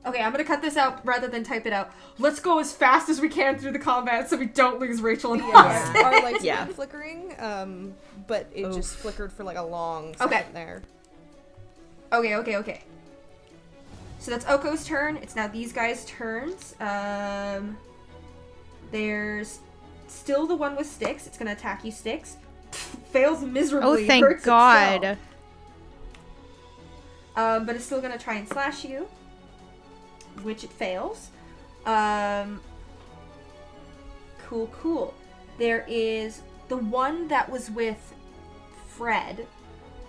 Okay, I'm gonna cut this out rather than type it out. Let's go as fast as we can through the combat so we don't lose Rachel and Yeah, our lights Yeah. have been flickering, but it just flickered for like a long second there. Okay. So that's Oko's turn. It's now these guys' turns. There's still the one with Styx. It's gonna attack you, Styx. Fails miserably. Oh, thank hurts God. itself. But it's still gonna try and slash you, which it fails. Cool. There is the one that was with Fred.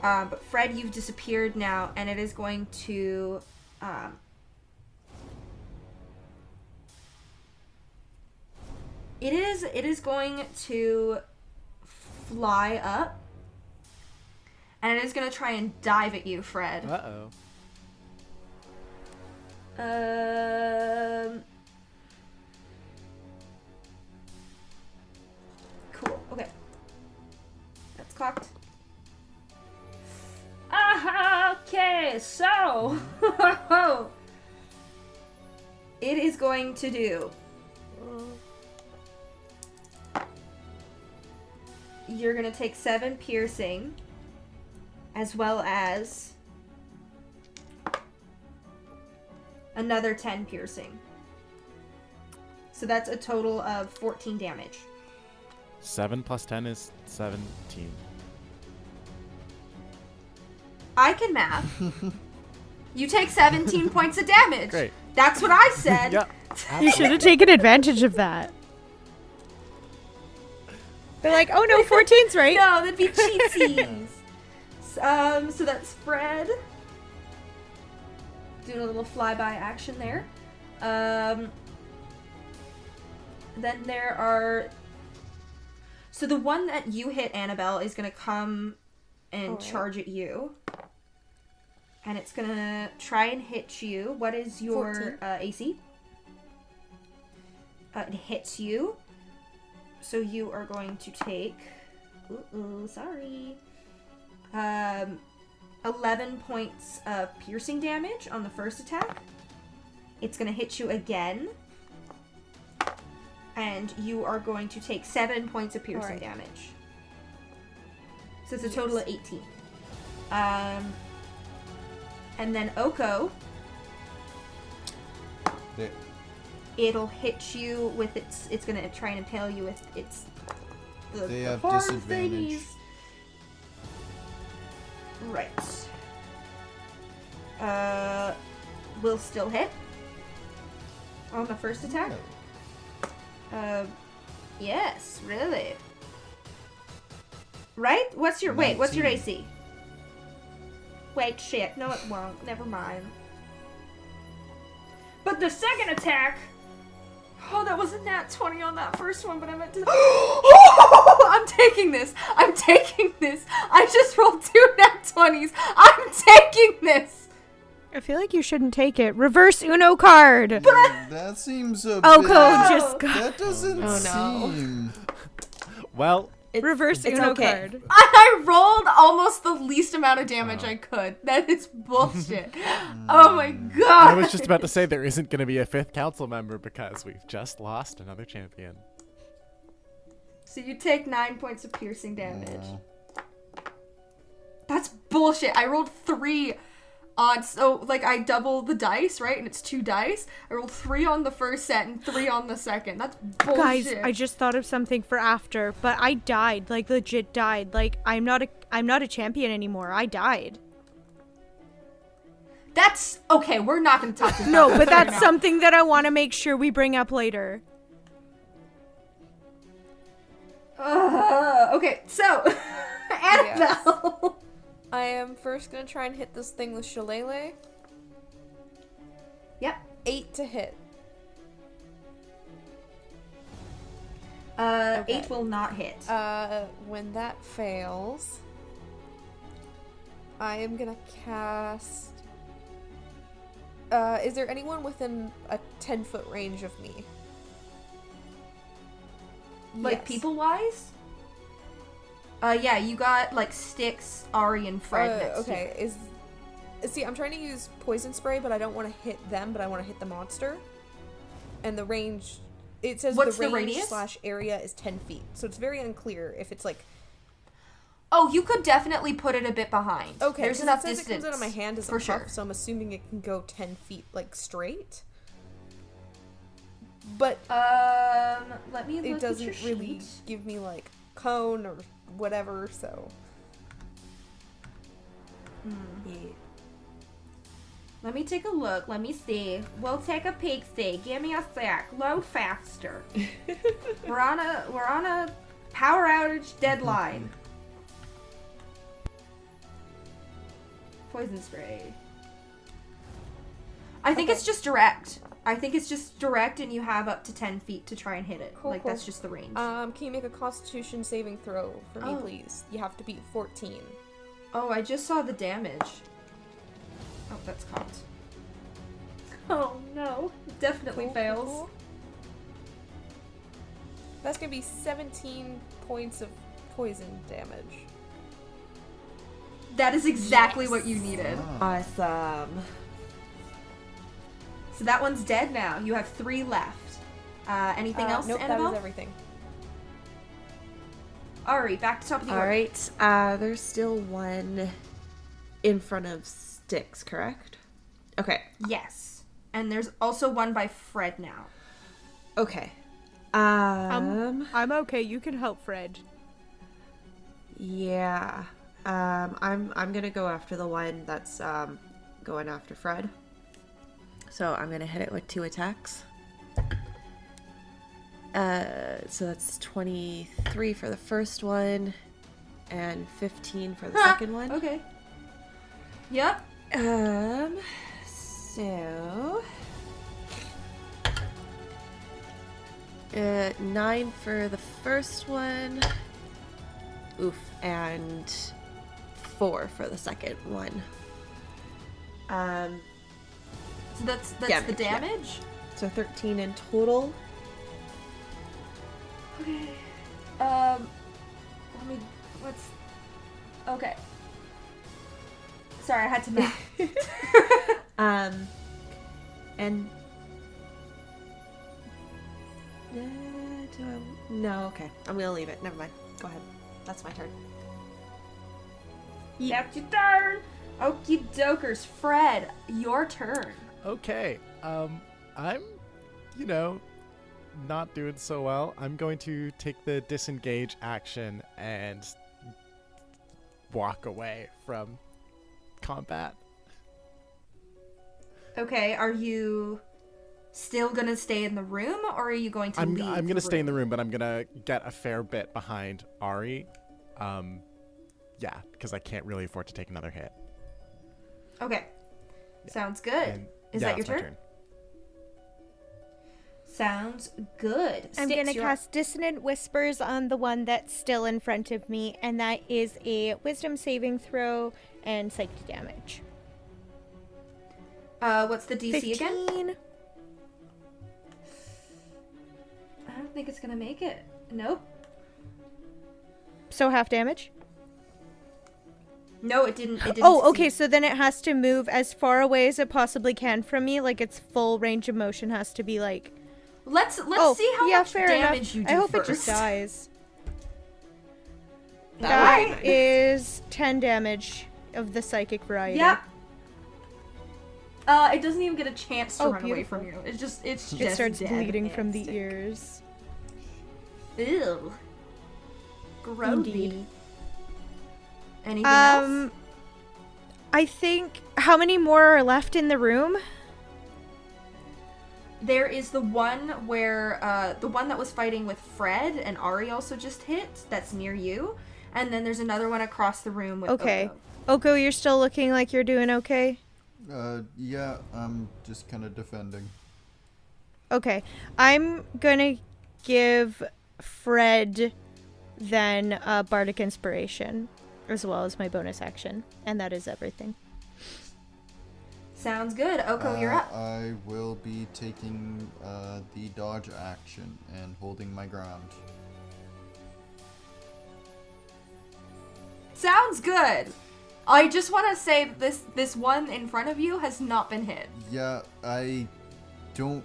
But Fred, you've disappeared now, and it is going to it is going to fly up, and it is going to try and dive at you, Fred. Uh-oh. Cool. Okay. That's cocked. Okay, so it is going to do. You're gonna take 7 piercing, as well as another 10 piercing. So that's a total of 14 damage. 7 plus 10 is 17. I can math. You take 17 points of damage. Great. That's what I said. Yeah. You should have taken advantage of that. They're like, oh no, 14's right. No, that'd be cheatsies. So that's Fred. Doing a little flyby action there. Then there are... So the one that you hit, Annabelle, is going to come and charge at you. And it's going to try and hit you. What is your AC? It hits you. So you are going to take... sorry. 11 points of piercing damage on the first attack. It's going to hit you again. And you are going to take 7 points of piercing damage. So it's a total of 18. And then Oko, it'll hit you with it's gonna try and impale you with They the have horn disadvantage. thingies. Right. Will still hit on the first attack. Yes, really. Right? What's your 19. what's your AC? Wait, shit. No, it won't. Never mind. But the second attack... Oh, that was a nat 20 on that first one, but I meant to... I'm taking this. I just rolled 2 nat 20s. I'm taking this. I feel like you shouldn't take it. Reverse Uno card. That seems a Oko bit... just got... That doesn't seem... Well, Reverse it's Uno okay. card. I rolled almost the least amount of damage I could. That is bullshit. Oh my god. I was just about to say there isn't going to be a 5th council member because we've just lost another champion. So you take 9 points of piercing damage. That's bullshit. I rolled 3 on, so like I double the dice, right? And it's 2 dice. I rolled 3 on the first set and 3 on the second. That's bullshit. Guys, I just thought of something for after, but I died. Like legit died. Like I'm not a champion anymore. I died. That's okay. We're not gonna talk this. No, about but this right that's now. something that I want to make sure we bring up later. Okay, so Annabelle. I am first gonna try and hit this thing with Shillelagh. Yep. 8 to hit. 8 will not hit. When that fails, I am gonna cast... is there anyone within a 10-foot range of me? Like Yes. people-wise? Yeah, you got like Styx, Ari, and Fred next to you. Okay, See, I'm trying to use poison spray, but I don't want to hit them, but I want to hit the monster. And the range, it says What's the the range radius? / area is 10 feet. So it's very unclear if it's like... Oh, you could definitely put it a bit behind. Okay, there's 'cause enough it says distance. it comes out of my hand as a for puff, sure. so I'm assuming it can go 10 feet, like, straight. But Let me look it at doesn't your really sheet. give me, like, cone or whatever, so... Yeah. Let me take a look. Let me see. We'll take a peek. See. Give me a sec. Load faster. we're on a power outage deadline. Poison spray. I think it's just direct. I think it's just direct, and you have up to 10 feet to try and hit it. Cool, like cool. that's just the range. Can you make a Constitution saving throw for me, Oh. please? You have to beat 14. Oh, I just saw the damage. Oh, that's cocked. Oh no, it definitely Cool, fails. cool. That's gonna be 17 points of poison damage. That is exactly Yes. what you needed. Awesome. So that one's dead now. You have 3 left. Anything else, Nope, that Annabelle? is everything. Ari, back to top of the All order. right. There's still one in front of Sticks, correct? Okay. Yes. And there's also one by Fred now. Okay. I'm okay. You can help Fred. Yeah. I'm gonna go after the one that's going after Fred. So I'm gonna hit it with 2 attacks. So that's 23 for the first one, and 15 for the second one. Okay. Yep. So 9 for the first one. Oof, and 4 for the second one. So that's Damage, the yeah. damage? So 13 in total. Okay. Okay. Sorry, I had to math. And no, okay. I'm gonna leave it. Never mind. Go ahead. That's my turn. That's your turn. Okie dokers. Fred, your turn. Okay. I'm, not doing so well. I'm going to take the disengage action and walk away from combat. Okay, are you still gonna stay in the room, or are you going to leave? I'm gonna stay in the room, but I'm gonna get a fair bit behind Ari. Yeah, because I can't really afford to take another hit. Okay. Sounds good. And Is yeah, that your that's my turn? Sounds good. I'm Styx, gonna you're cast Dissonant Whispers on the one that's still in front of me, and that is a Wisdom saving throw and psychic damage. What's the DC again? 15. I don't think it's gonna make it. Nope. So half damage. No, it didn't. Oh, succeed. okay. So then it has to move as far away as it possibly can from me. Like its full range of motion has to be like. Let's Oh, see how yeah, much fair damage enough. you do I hope first. it just dies. That That is 10 damage of the psychic variety. Yep. It doesn't even get a chance to Oh, run away beautiful. from you. It's just It starts dead. bleeding from the Fantastic. ears. Ew. Grody. Indeed. Anything else? I think how many more are left in the room? There is the one where the one that was fighting with Fred and Ari also just hit. That's near you, and then there's another one across the room with Okay. Oko. Oko, you're still looking like you're doing okay? Yeah, I'm just kind of defending. Okay. I'm gonna give Fred then Bardic Inspiration as well as my bonus action. And that is everything. Sounds good. Oko, you're up. I will be taking the dodge action and holding my ground. Sounds good. I just want to say that this one in front of you has not been hit. Yeah, I don't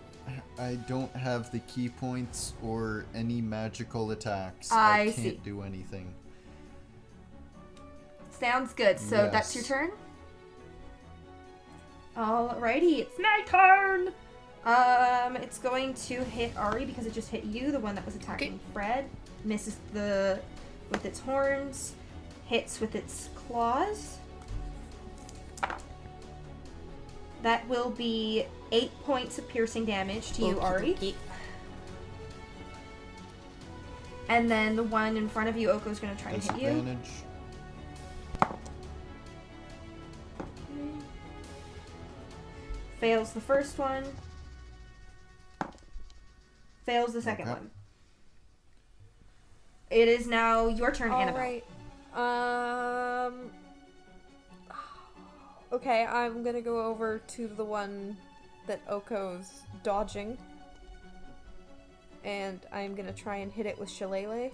have the key points or any magical attacks. I can't see. do anything. Sounds good. So that's your Yes. turn? Alrighty, it's my turn! It's going to hit Ari because it just hit you, the one that was attacking Fred. Misses with its horns. Hits with its claws. That will be 8 points of piercing damage to you, Ari. And then the one in front of you, Oko's going to try and hit you. Disadvantage. Fails the first one. Fails the second Okay. one. It is now your turn, All Annabelle. right. Okay, I'm gonna go over to the one that Oko's dodging. And I'm gonna try and hit it with Shillelagh.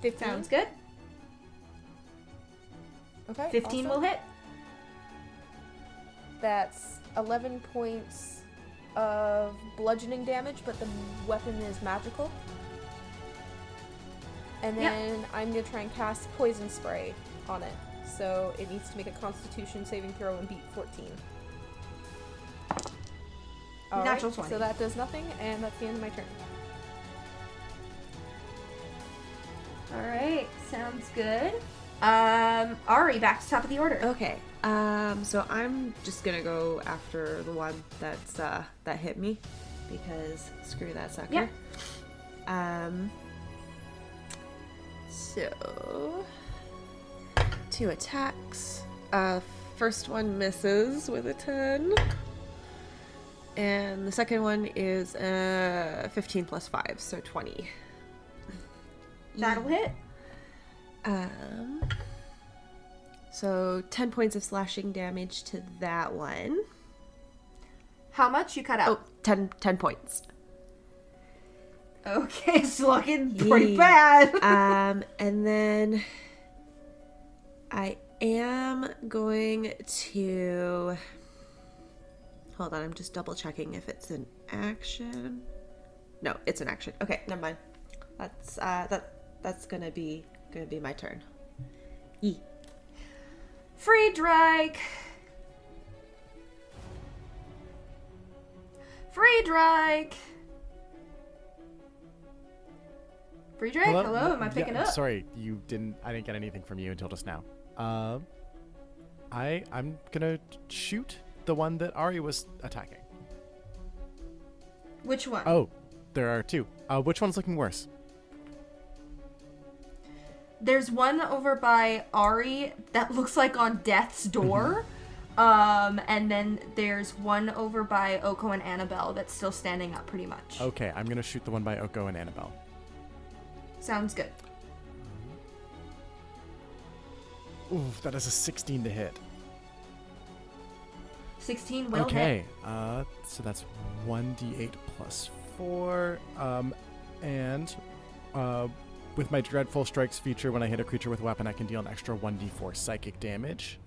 15. Sounds good. Okay. 15 will awesome. hit. That's 11 points of bludgeoning damage, but the weapon is magical. And Yep. then I'm going to try and cast Poison Spray on it. So it needs to make a Constitution saving throw and beat 14. All Natural right, 20. so that does nothing, and that's the end of my turn. Alright, sounds good. Ari, back to top of the order. Okay. So I'm just gonna go after the one that's that hit me because screw that sucker. Yep. So 2 attacks. First one misses with a 10. And the second one is 15 plus 5, so 20. That'll hit. So 10 points of slashing damage to that one. How much you cut out? Oh, 10 points. Okay, it's looking pretty Yeah. bad. And then I am going to hold on, I'm just double checking if it's an action. No, it's an action. Okay, never mind. That's gonna be my turn. Yee. Friedrich! Friedrich! Friedrich, hello? Am I picking up? Sorry, I didn't get anything from you until just now. I'm gonna shoot the one that Ari was attacking. Which one? Oh, there are 2. Which one's looking worse? There's one over by Ari that looks like on death's door. And then there's one over by Oko and Annabelle that's still standing up pretty much. Okay, I'm gonna shoot the one by Oko and Annabelle. Sounds good. Ooh, that is a 16 to hit. 16 will hit. Okay, so that's 1d8 plus 4, and with my Dreadful Strikes feature, when I hit a creature with a weapon, I can deal an extra 1d4 psychic damage.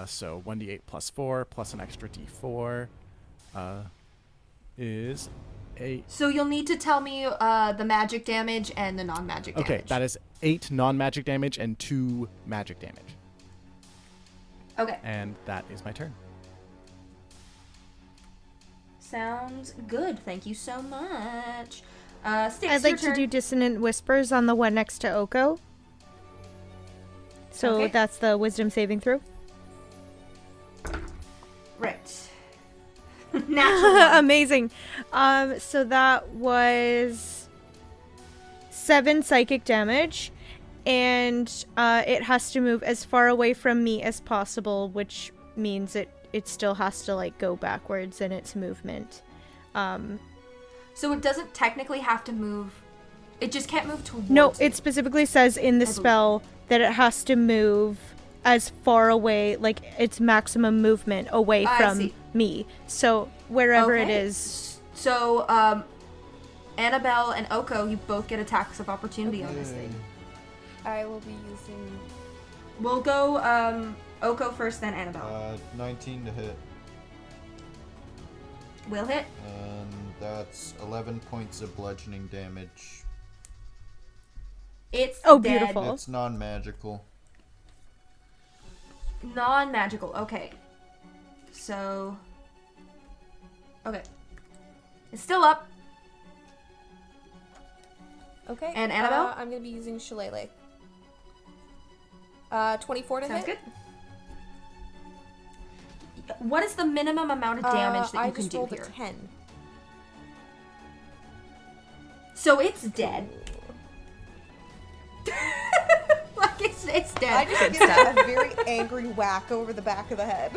So 1d8 plus 4 plus an extra d4 is 8. So you'll need to tell me the magic damage and the non-magic damage. Okay, that is 8 non-magic damage and 2 magic damage. Okay. And that is my turn. Sounds good. Thank you so much. Styx, I'd your like to turn. do Dissonant Whispers on the one next to Oko. So Okay. that's the wisdom saving throw. Right. Natural one. Amazing. So that was 7 psychic damage, and it has to move as far away from me as possible, which means it still has to like go backwards in its movement. So it doesn't technically have to move. It just can't move towards No, you. it specifically says in the I believe. spell that it has to move as far away, like its maximum movement away I from see. me. So wherever it Okay. is. So, Annabelle and Oko, you both get attacks of opportunity on this thing. I will be using. We'll go Oko first, then Annabelle. 19 to hit. Will hit. And that's 11 points of bludgeoning damage. It's Oh, dead. beautiful. It's non-magical. Non-magical. Okay. So. Okay. It's still up. Okay. And Annabelle? I'm gonna be using Shillelagh. 24 to Sounds hit. good. What is the minimum amount of damage that you I can just do rolled here? a 10. So it's dead. Like it's dead. I just give it a very angry whack over the back of the head.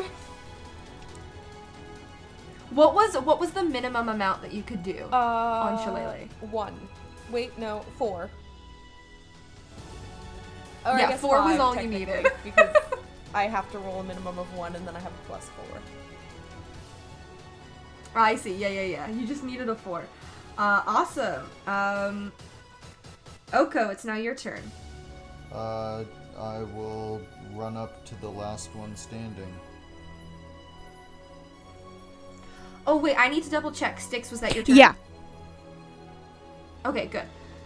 What was the minimum amount that you could do on Shillelagh? 1. Wait, no, 4. Or I Yeah, guess 4 was 5 all you technically, needed. because I have to roll a minimum of 1 and then I have a plus 4. I see. Yeah. You just needed a 4. Awesome. Oko, it's now your turn. I will run up to the last one standing. Oh wait, I need to double check. Styx, was that your turn? Yeah. Okay, good.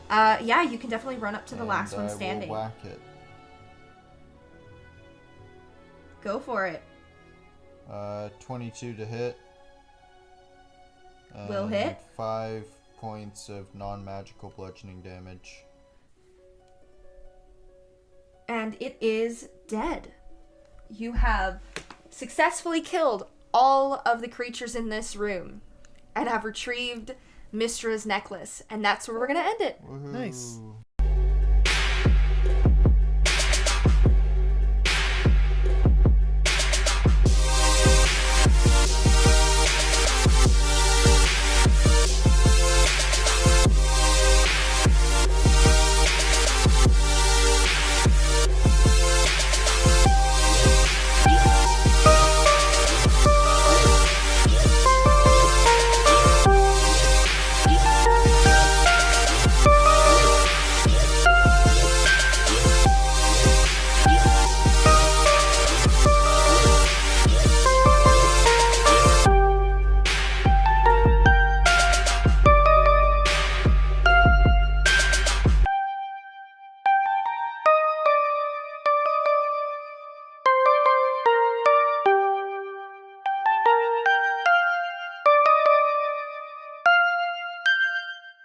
Yeah, you can definitely run up to the And last one I standing. will whack it. Go for it. 22 to hit. Will And hit. 5 points of non-magical bludgeoning damage. And it is dead. You have successfully killed all of the creatures in this room and have retrieved Mistra's necklace. And that's where we're going to end it. Woohoo. Nice.